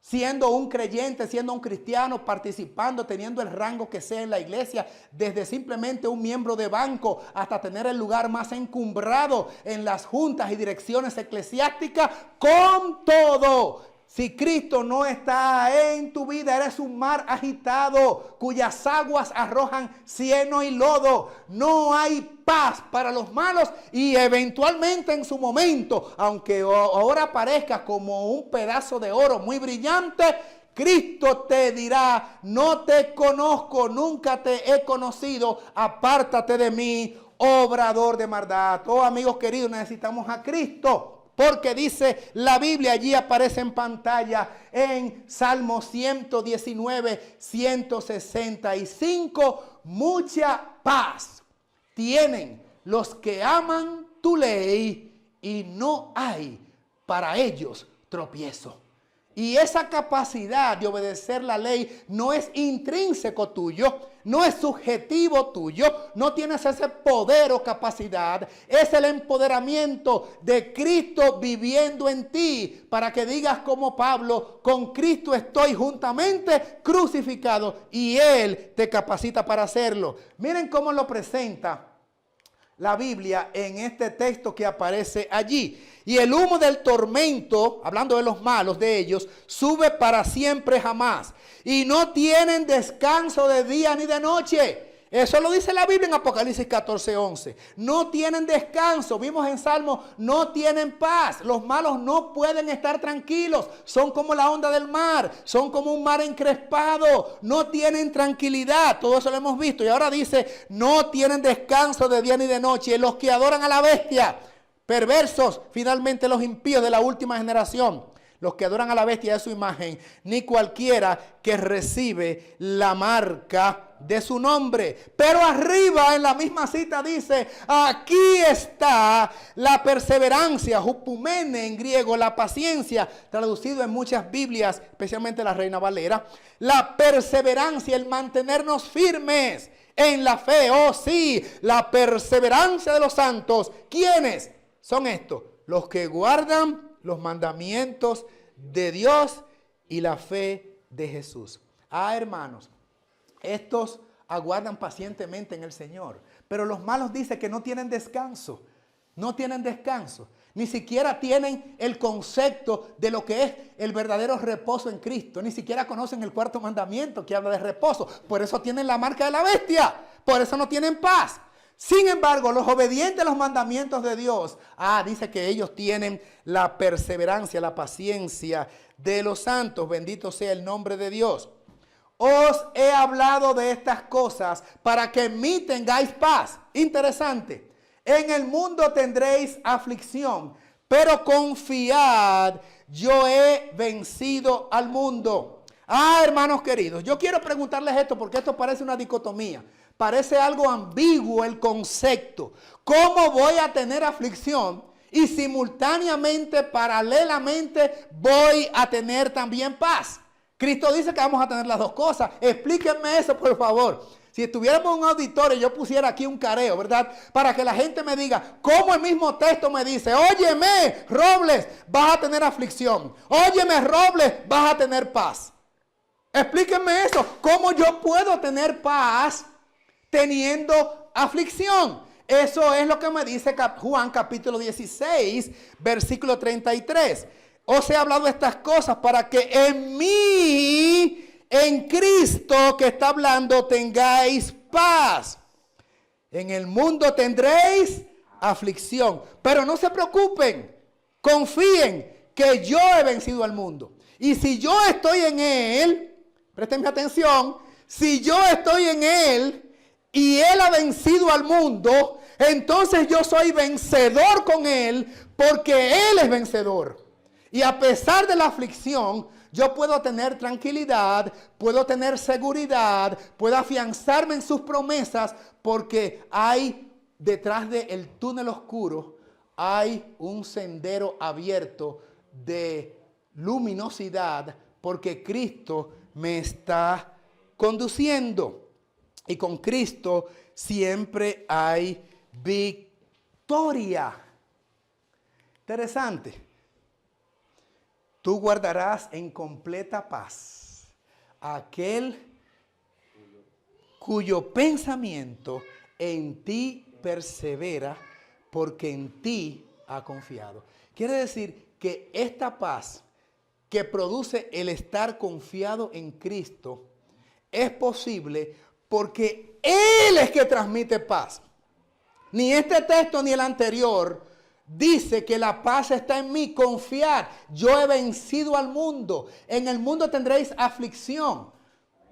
siendo un creyente, siendo un cristiano, participando, teniendo el rango que sea en la iglesia, desde simplemente un miembro de banco hasta tener el lugar más encumbrado en las juntas y direcciones eclesiásticas, con todo, si Cristo no está en tu vida, eres un mar agitado cuyas aguas arrojan cieno y lodo. No hay paz para los malos y eventualmente en su momento, aunque ahora parezca como un pedazo de oro muy brillante, Cristo te dirá, no te conozco, nunca te he conocido, apártate de mí, obrador de maldad. Oh, amigos queridos, necesitamos a Cristo. Porque dice la Biblia, allí aparece en pantalla en Salmo 119, 165, mucha paz tienen los que aman tu ley y no hay para ellos tropiezo. Y esa capacidad de obedecer la ley no es intrínseco tuyo, no es subjetivo tuyo, no tienes ese poder o capacidad. Es el empoderamiento de Cristo viviendo en ti para que digas como Pablo, con Cristo estoy juntamente crucificado y Él te capacita para hacerlo. Miren cómo lo presenta la Biblia en este texto que aparece allí. Y el humo del tormento, hablando de los malos de ellos, sube para siempre jamás. Y no tienen descanso de día ni de noche. Eso lo dice la Biblia en Apocalipsis 14:11. No tienen descanso. Vimos en Salmo, no tienen paz. Los malos no pueden estar tranquilos. Son como la onda del mar. Son como un mar encrespado. No tienen tranquilidad. Todo eso lo hemos visto. Y ahora dice, no tienen descanso de día ni de noche. Los que adoran a la bestia, perversos, finalmente los impíos de la última generación. Los que adoran a la bestia de su imagen, ni cualquiera que recibe la marca de su nombre. Pero arriba en la misma cita dice, aquí está la perseverancia, hupumene en griego, la paciencia, traducido en muchas Biblias, especialmente la Reina Valera. La perseverancia, el mantenernos firmes en la fe. Oh sí, la perseverancia de los santos. ¿Quiénes son estos? Los que guardan los mandamientos de Dios y la fe de Jesús. Hermanos, estos aguardan pacientemente en el Señor, pero los malos dicen que no tienen descanso. No tienen descanso. Ni siquiera tienen el concepto de lo que es el verdadero reposo en Cristo. Ni siquiera conocen el cuarto mandamiento que habla de reposo. Por eso tienen la marca de la bestia. Por eso no tienen paz. Sin embargo, los obedientes a los mandamientos de Dios, dice que ellos tienen la perseverancia, la paciencia de los santos. Bendito sea el nombre de Dios. Os he hablado de estas cosas para que en mí tengáis paz. Interesante. En el mundo tendréis aflicción, pero confiad, yo he vencido al mundo. Hermanos queridos, yo quiero preguntarles esto porque esto parece una dicotomía. Parece algo ambiguo el concepto. ¿Cómo voy a tener aflicción y simultáneamente, paralelamente, voy a tener también paz? Cristo dice que vamos a tener las dos cosas. Explíquenme eso, por favor. Si estuviéramos en un auditorio y yo pusiera aquí un careo, ¿verdad? Para que la gente me diga, ¿cómo el mismo texto me dice? Óyeme, Robles, vas a tener aflicción. Óyeme, Robles, vas a tener paz. Explíquenme eso. ¿Cómo yo puedo tener paz teniendo aflicción? Eso es lo que me dice Juan capítulo 16, versículo 33. Os he hablado de estas cosas para que en mí, en Cristo que está hablando, tengáis paz. En el mundo tendréis aflicción, pero no se preocupen, confíen que yo he vencido al mundo. Y si yo estoy en Él, préstenme atención, si yo estoy en Él y Él ha vencido al mundo, entonces yo soy vencedor con Él porque Él es vencedor. Y a pesar de la aflicción, yo puedo tener tranquilidad, puedo tener seguridad, puedo afianzarme en sus promesas porque hay detrás del túnel oscuro, hay un sendero abierto de luminosidad porque Cristo me está conduciendo. Y con Cristo siempre hay victoria. Interesante. Tú guardarás en completa paz a aquel cuyo pensamiento en ti persevera porque en ti ha confiado. Quiere decir que esta paz que produce el estar confiado en Cristo es posible porque Él es que transmite paz. Ni este texto ni el anterior dice que la paz está en mí. Confiad, yo he vencido al mundo. En el mundo tendréis aflicción,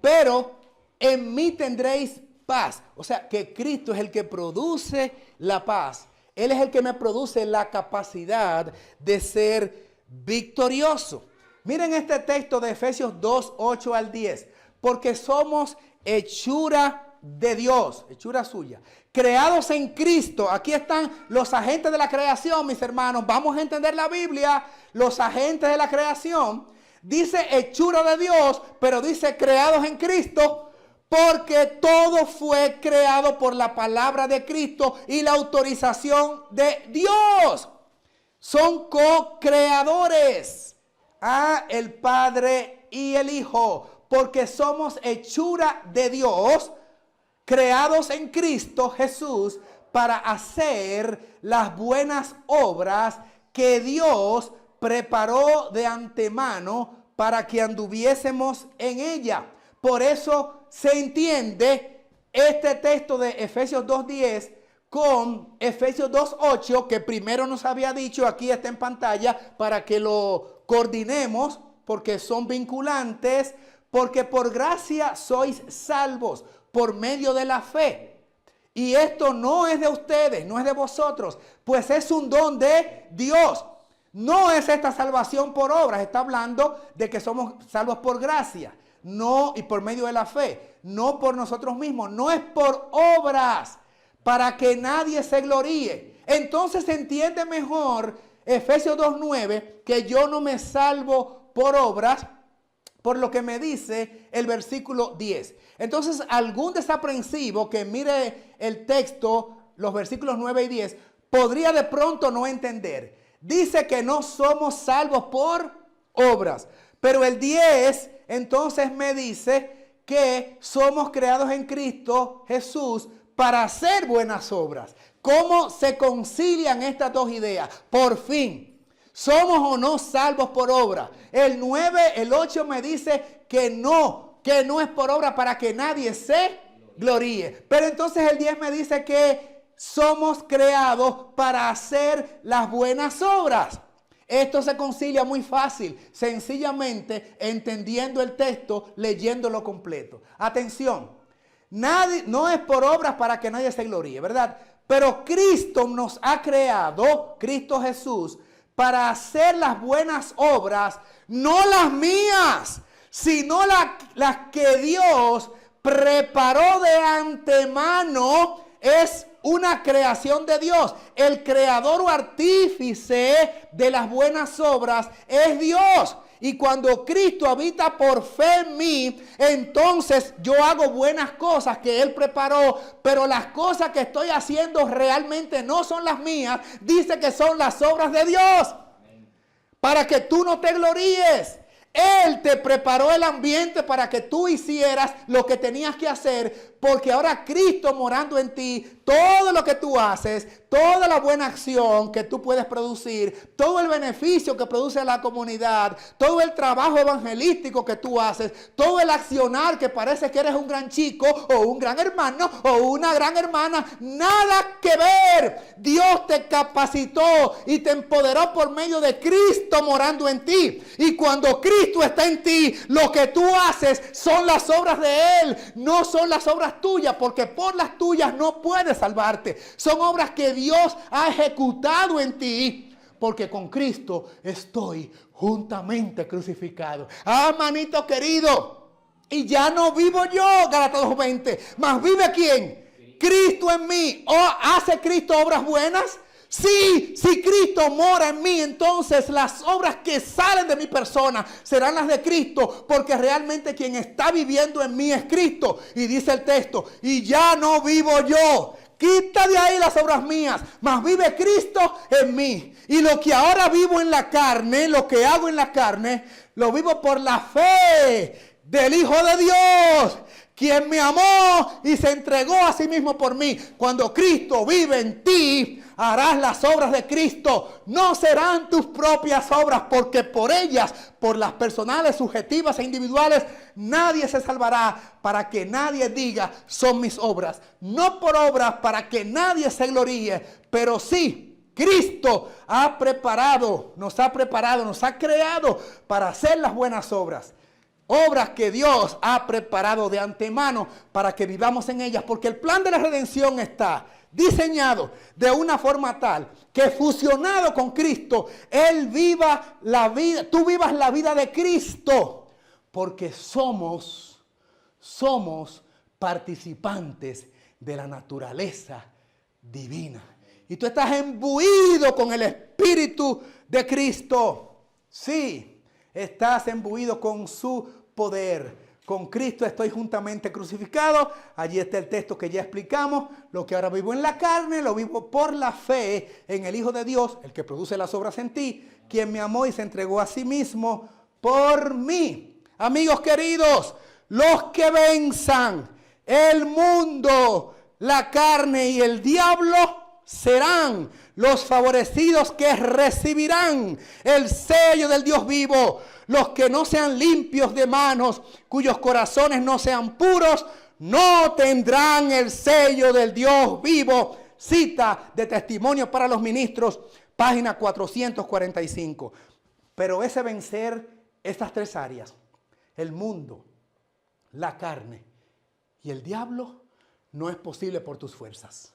pero en mí tendréis paz. O sea, que Cristo es el que produce la paz. Él es el que me produce la capacidad de ser victorioso. Miren este texto de Efesios 2, 8 al 10. Porque somos hechura de Dios, hechura suya, creados en Cristo. Aquí están los agentes de la creación, mis hermanos. Vamos a entender la Biblia. Los agentes de la creación, Dice hechura de Dios, pero dice creados en Cristo, porque todo fue creado por la palabra de Cristo y la autorización de Dios. Son co-creadores, el Padre y el Hijo, porque somos hechura de Dios, creados en Cristo Jesús para hacer las buenas obras que Dios preparó de antemano para que anduviésemos en ella. Por eso se entiende este texto de Efesios 2:10 con Efesios 2:8, que primero nos había dicho, aquí está en pantalla, para que lo coordinemos, porque son vinculantes, porque por gracia sois salvos por medio de la fe. Y esto no es de ustedes, no es de vosotros, pues es un don de Dios. No es esta salvación por obras, está hablando de que somos salvos por gracia, no, y por medio de la fe, no por nosotros mismos, no es por obras, para que nadie se gloríe. Entonces se entiende mejor Efesios 2:9, que yo no me salvo por obras, por lo que me dice el versículo 10. Entonces, algún desaprensivo que mire el texto, los versículos 9 y 10, podría de pronto no entender. Dice que no somos salvos por obras, pero el 10 entonces me dice que somos creados en Cristo Jesús para hacer buenas obras. ¿Cómo se concilian estas dos ideas? Por fin. ¿Somos o no salvos por obra? El 9, el 8 me dice que no es por obra para que nadie se gloríe. Pero entonces el 10 me dice que somos creados para hacer las buenas obras. Esto se concilia muy fácil, sencillamente entendiendo el texto, leyéndolo completo. Atención, no es por obras para que nadie se gloríe, ¿verdad? Pero Cristo nos ha creado, Cristo Jesús, para hacer las buenas obras, no las mías, sino las que Dios preparó de antemano. Es una creación de Dios. El creador o artífice de las buenas obras es Dios. Y cuando Cristo habita por fe en mí, entonces yo hago buenas cosas que Él preparó, pero las cosas que estoy haciendo realmente no son las mías. Dice que son las obras de Dios. Para que tú no te gloríes. Él te preparó el ambiente para que tú hicieras lo que tenías que hacer, porque ahora Cristo morando en ti, todo lo que tú haces, toda la buena acción que tú puedes producir, todo el beneficio que produce a la comunidad, todo el trabajo evangelístico que tú haces, todo el accionar que parece que eres un gran chico o un gran hermano o una gran hermana, nada que ver. Dios te capacitó y te empoderó por medio de Cristo morando en ti. Y cuando Cristo está en ti, lo que tú haces son las obras de Él, no son las obras tuyas, porque por las tuyas no puedes salvarte. Son obras que Dios ha ejecutado en ti, porque con Cristo estoy juntamente crucificado. Manito querido, y ya no vivo yo, Gálatas 2:20, mas vive ¿quién? Cristo en mí. ¿Hace Cristo obras buenas? Sí, si Cristo mora en mí, entonces las obras que salen de mi persona serán las de Cristo, porque realmente quien está viviendo en mí es Cristo. Y dice el texto, y ya no vivo yo. Quita de ahí las obras mías, mas vive Cristo en mí. Y lo que ahora vivo en la carne, lo que hago en la carne, lo vivo por la fe del Hijo de Dios, quien me amó y se entregó a sí mismo por mí. Cuando Cristo vive en ti, harás las obras de Cristo. No serán tus propias obras, porque por ellas, por las personales, subjetivas e individuales, nadie se salvará, para que nadie diga son mis obras. No por obras para que nadie se gloríe, pero sí, Cristo nos ha preparado, nos ha creado para hacer las buenas obras. Obras que Dios ha preparado de antemano para que vivamos en ellas, porque el plan de la redención está diseñado de una forma tal que fusionado con Cristo, Él viva la vida, tú vivas la vida de Cristo, porque somos participantes de la naturaleza divina. Y tú estás imbuido con el Espíritu de Cristo. Sí. Estás imbuido con su poder. Con Cristo estoy juntamente crucificado. Allí está el texto que ya explicamos. Lo que ahora vivo en la carne, lo vivo por la fe en el Hijo de Dios, el que produce las obras en ti, quien me amó y se entregó a sí mismo por mí. Amigos queridos, los que venzan el mundo, la carne y el diablo serán los favorecidos que recibirán el sello del Dios vivo. Los que no sean limpios de manos, cuyos corazones no sean puros, no tendrán el sello del Dios vivo. Cita de Testimonio para los Ministros, página 445. Pero ese vencer estas tres áreas, el mundo, la carne y el diablo, no es posible por tus fuerzas.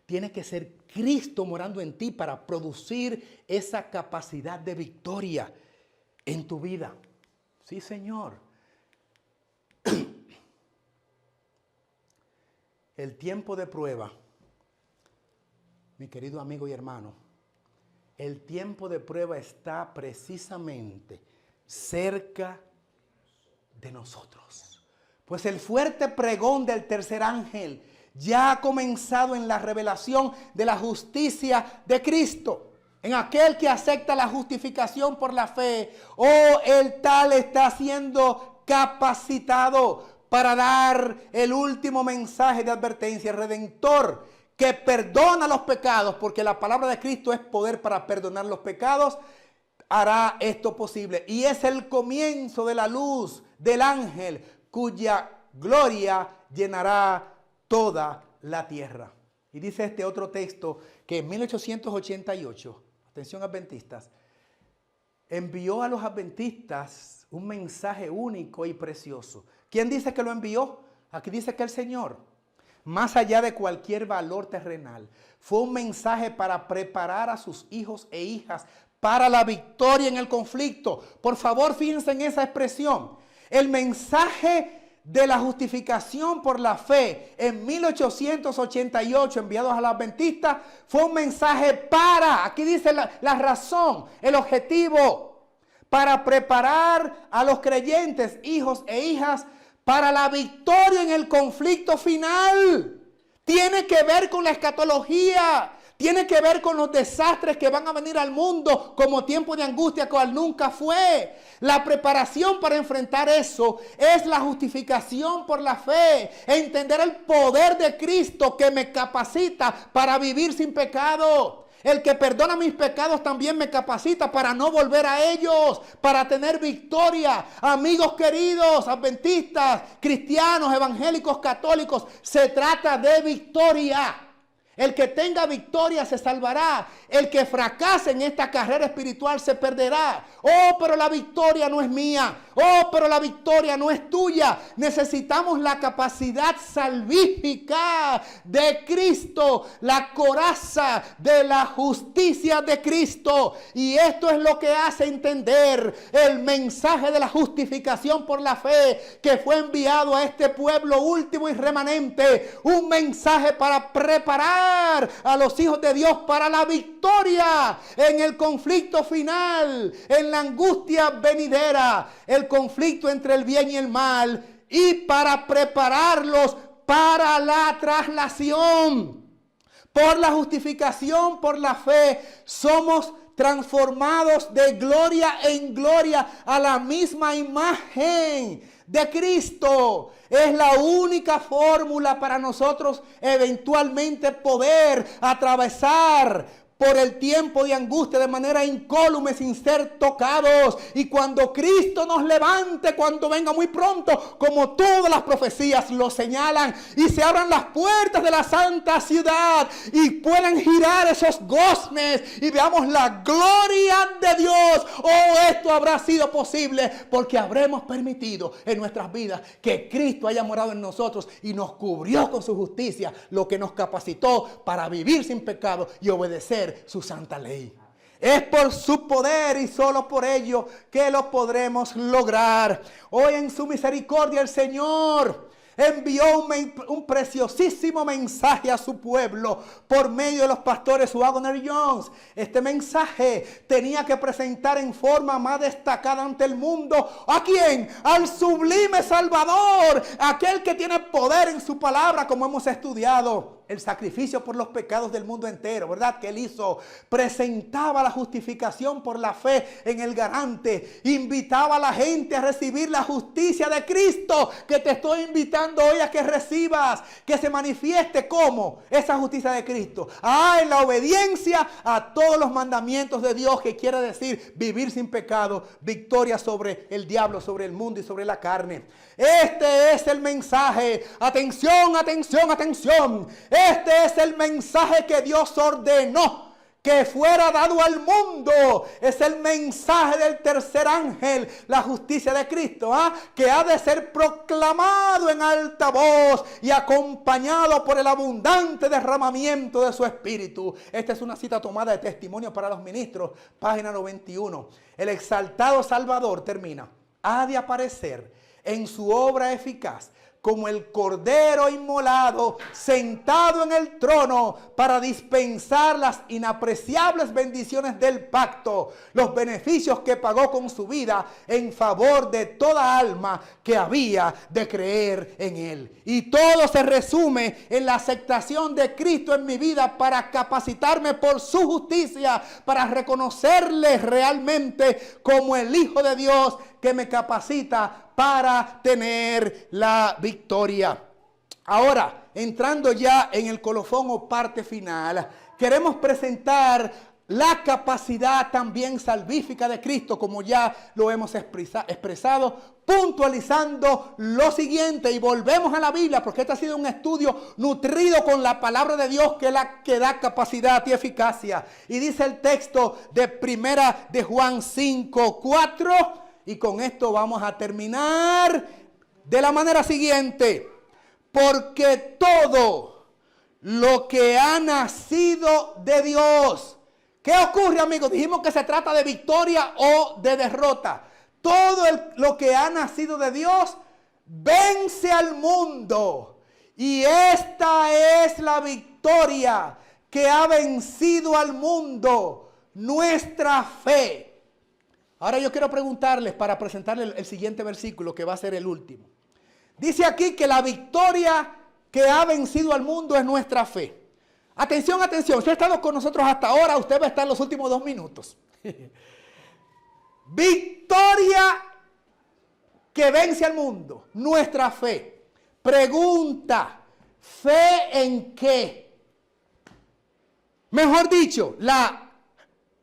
Tiene que ser Cristo morando en ti para producir esa capacidad de victoria en tu vida. Sí, Señor. El tiempo de prueba, mi querido amigo y hermano, el tiempo de prueba está precisamente cerca de nosotros. Pues el fuerte pregón del tercer ángel ya ha comenzado en la revelación de la justicia de Cristo. En aquel que acepta la justificación por la fe, el tal está siendo capacitado para dar el último mensaje de advertencia, el Redentor, que perdona los pecados, porque la palabra de Cristo es poder para perdonar los pecados, hará esto posible. Y es el comienzo de la luz del ángel, cuya gloria llenará toda la tierra. Y dice este otro texto que en 1888, atención adventistas, envió a los adventistas un mensaje único y precioso. ¿Quién dice que lo envió? Aquí dice que el Señor, más allá de cualquier valor terrenal, fue un mensaje para preparar a sus hijos e hijas para la victoria en el conflicto. Por favor, fíjense en esa expresión. El mensaje de la justificación por la fe en 1888 enviados a los adventistas fue un mensaje para, aquí dice la razón, el objetivo, para preparar a los creyentes, hijos e hijas, para la victoria en el conflicto final. Tiene que ver con la escatología. Tiene que ver con los desastres que van a venir al mundo como tiempo de angustia cual nunca fue. La preparación para enfrentar eso es la justificación por la fe. Entender el poder de Cristo que me capacita para vivir sin pecado. El que perdona mis pecados también me capacita para no volver a ellos, para tener victoria. Amigos queridos, adventistas, cristianos, evangélicos, católicos, se trata de victoria. El que tenga victoria se salvará. El que fracase en esta carrera espiritual se perderá. Oh, pero la victoria no es mía. Oh, pero la victoria no es tuya. Necesitamos la capacidad salvífica de Cristo, la coraza de la justicia de Cristo. Y esto es lo que hace entender el mensaje de la justificación por la fe que fue enviado a este pueblo último y remanente. Un mensaje para preparar a los hijos de Dios para la victoria en el conflicto final, en la angustia venidera, el conflicto entre el bien y el mal, y para prepararlos para la traslación. Por la justificación, por la fe, somos transformados de gloria en gloria a la misma imagen de Cristo. Es la única fórmula para nosotros eventualmente poder atravesar por el tiempo de angustia de manera incólume sin ser tocados. Y cuando Cristo nos levante, cuando venga muy pronto, como todas las profecías lo señalan, y se abran las puertas de la santa ciudad y puedan girar esos goznes y veamos la gloria de Dios. Oh, esto habrá sido posible porque habremos permitido en nuestras vidas que Cristo haya morado en nosotros y nos cubrió con su justicia, lo que nos capacitó para vivir sin pecado y obedecer su santa ley. Es por su poder y solo por ello que lo podremos lograr. Hoy en su misericordia el Señor envió un preciosísimo mensaje a su pueblo por medio de los pastores Wagner Jones. Este mensaje tenía que presentar en forma más destacada ante el mundo. ¿A quién? Al sublime Salvador, aquel que tiene poder en su palabra, como hemos estudiado. El sacrificio por los pecados del mundo entero, ¿verdad? Que él hizo. Presentaba la justificación por la fe en el garante. Invitaba a la gente a recibir la justicia de Cristo, que te estoy invitando hoy a que recibas, que se manifieste como esa justicia de Cristo. En la obediencia a todos los mandamientos de Dios, que quiere decir vivir sin pecado, victoria sobre el diablo, sobre el mundo y sobre la carne. Este es el mensaje. Atención, atención, atención. Este es el mensaje que Dios ordenó que fuera dado al mundo. Es el mensaje del tercer ángel, la justicia de Cristo, que ha de ser proclamado en alta voz y acompañado por el abundante derramamiento de su Espíritu. Esta es una cita tomada de Testimonio para los Ministros, página 91. El exaltado Salvador, termina, ha de aparecer en su obra eficaz como el Cordero inmolado, sentado en el trono para dispensar las inapreciables bendiciones del pacto, los beneficios que pagó con su vida en favor de toda alma que había de creer en él. Y todo se resume en la aceptación de Cristo en mi vida para capacitarme por su justicia, para reconocerle realmente como el Hijo de Dios que me capacita para tener la victoria. Ahora, entrando ya en el colofón o parte final, queremos presentar la capacidad también salvífica de Cristo, como ya lo hemos expresado, puntualizando lo siguiente, y volvemos a la Biblia, porque este ha sido un estudio nutrido con la palabra de Dios, que es la que da capacidad y eficacia. Y dice el texto de Primera de Juan 5:4, y con esto vamos a terminar de la manera siguiente: porque todo lo que ha nacido de Dios. ¿Qué ocurre, amigos? Dijimos que se trata de victoria o de derrota. Todo lo que ha nacido de Dios vence al mundo. Y esta es la victoria que ha vencido al mundo: nuestra fe. Ahora yo quiero preguntarles, para presentarles el siguiente versículo, que va a ser el último. Dice aquí que la victoria que ha vencido al mundo es nuestra fe. Atención, atención. Si ha estado con nosotros hasta ahora, usted va a estar los últimos 2 minutos. Victoria que vence al mundo, nuestra fe. Pregunta: ¿fe en qué? Mejor dicho, la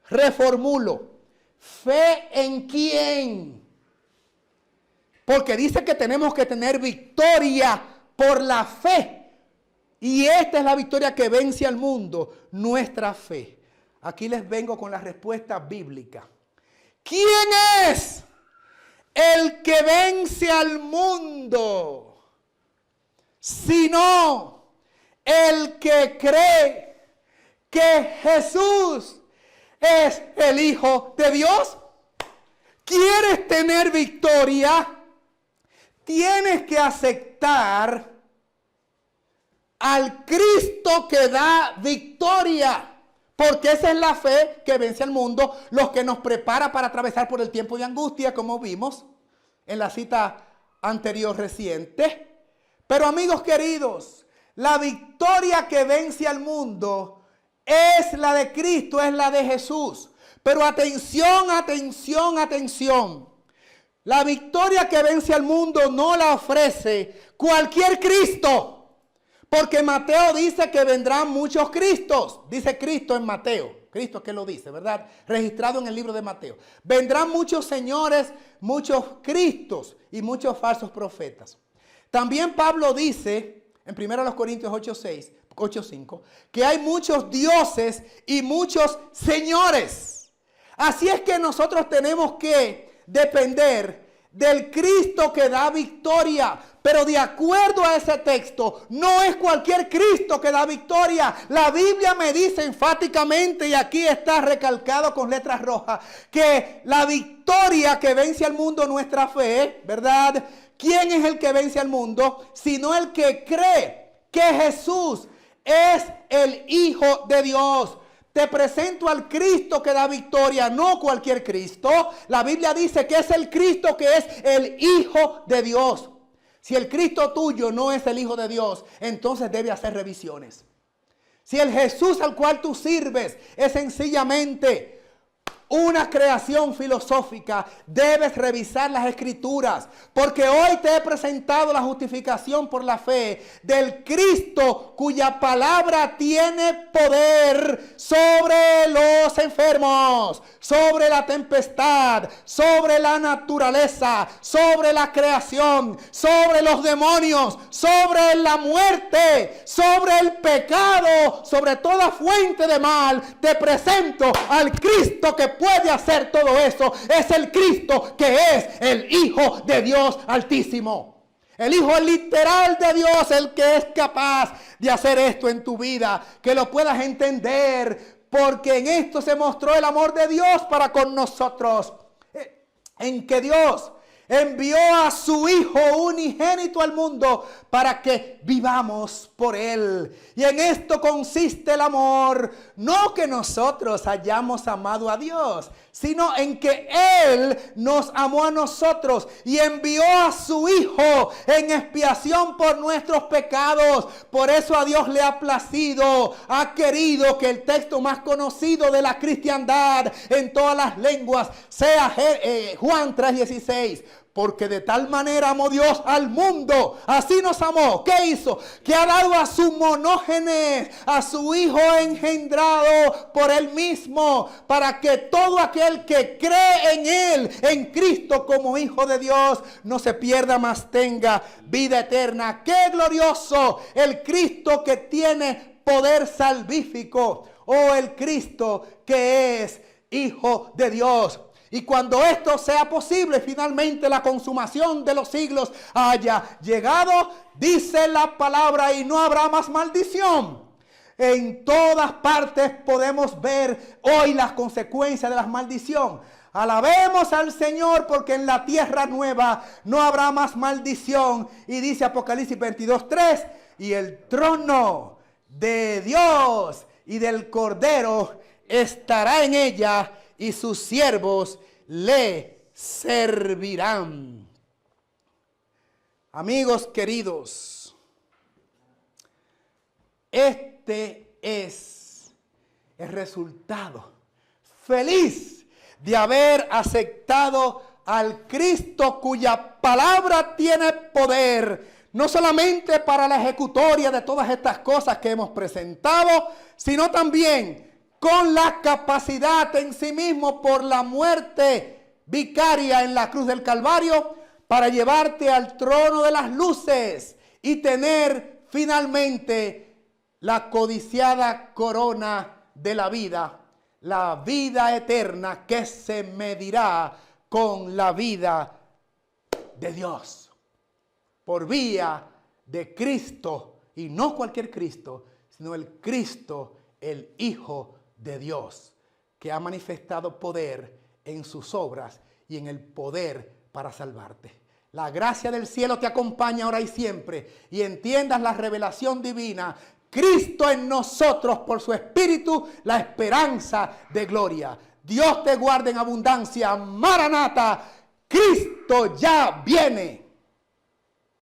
reformulo. ¿Fe en quién? Porque dice que tenemos que tener victoria por la fe. Y esta es la victoria que vence al mundo, nuestra fe. Aquí les vengo con la respuesta bíblica. ¿Quién es el que vence al mundo? Sino el que cree que Jesús es el Hijo de Dios. ¿Quieres tener victoria? Tienes que aceptar al Cristo que da victoria. Porque esa es la fe que vence al mundo, los que nos prepara para atravesar por el tiempo de angustia, como vimos en la cita anterior reciente. Pero, amigos queridos, la victoria que vence al mundo es la de Cristo, es la de Jesús. Pero atención, atención, atención. La victoria que vence al mundo no la ofrece cualquier Cristo. Porque Mateo dice que vendrán muchos Cristos. Dice Cristo en Mateo. Cristo que lo dice, ¿verdad? Registrado en el libro de Mateo. Vendrán muchos señores, muchos Cristos y muchos falsos profetas. También Pablo dice en 1 Corintios 8:5 que hay muchos dioses y muchos señores. Así es que nosotros tenemos que depender del Cristo que da victoria. Pero de acuerdo a ese texto, no es cualquier Cristo que da victoria. La Biblia me dice enfáticamente, y aquí está recalcado con letras rojas, que la victoria que vence al mundo, nuestra fe, ¿verdad?, ¿quién es el que vence al mundo? Sino el que cree que Jesús es el Hijo de Dios. Te presento al Cristo que da victoria, no cualquier Cristo. La Biblia dice que es el Cristo que es el Hijo de Dios. Si el Cristo tuyo no es el Hijo de Dios, entonces debe hacer revisiones. Si el Jesús al cual tú sirves es sencillamente una creación filosófica, debes revisar las Escrituras, porque hoy te he presentado la justificación por la fe del Cristo cuya palabra tiene poder sobre los enfermos, sobre la tempestad, sobre la naturaleza, sobre la creación, sobre los demonios, sobre la muerte, sobre el pecado, sobre toda fuente de mal. Te presento al Cristo que puede hacer todo eso. Es el Cristo que es el Hijo de Dios Altísimo. El Hijo literal de Dios, el que es capaz de hacer esto en tu vida. Que lo puedas entender, porque en esto se mostró el amor de Dios para con nosotros. En que Dios envió a su Hijo unigénito al mundo para que vivamos por Él. Y en esto consiste el amor, no que nosotros hayamos amado a Dios, sino en que Él nos amó a nosotros y envió a su Hijo en expiación por nuestros pecados. Por eso a Dios le ha placido, ha querido que el texto más conocido de la cristiandad en todas las lenguas sea Juan 3:16. Porque de tal manera amó Dios al mundo, así nos amó. ¿Qué hizo? Que ha dado a su monógenes, a su Hijo engendrado por Él mismo, para que todo aquel que cree en Él, en Cristo como Hijo de Dios, no se pierda, mas tenga vida eterna. ¡Qué glorioso! El Cristo que tiene poder salvífico, o el Cristo que es Hijo de Dios. Y cuando esto sea posible, finalmente la consumación de los siglos haya llegado, dice la palabra, y no habrá más maldición. En todas partes podemos ver hoy las consecuencias de la maldición. Alabemos al Señor, porque en la tierra nueva no habrá más maldición. Y dice Apocalipsis 22:3, y el trono de Dios y del Cordero estará en ella, y sus siervos le servirán. Amigos queridos, este es el resultado feliz de haber aceptado al Cristo cuya palabra tiene poder, no solamente para la ejecutoria de todas estas cosas que hemos presentado, sino también con la capacidad en sí mismo por la muerte vicaria en la cruz del Calvario para llevarte al trono de las luces y tener finalmente la codiciada corona de la vida eterna que se medirá con la vida de Dios por vía de Cristo, y no cualquier Cristo, sino el Cristo, el Hijo de Dios, que ha manifestado poder en sus obras y en el poder para salvarte. La gracia del cielo te acompaña ahora y siempre, y entiendas la revelación divina. Cristo en nosotros por su Espíritu, la esperanza de gloria. Dios te guarde en abundancia. Maranata, Cristo ya viene.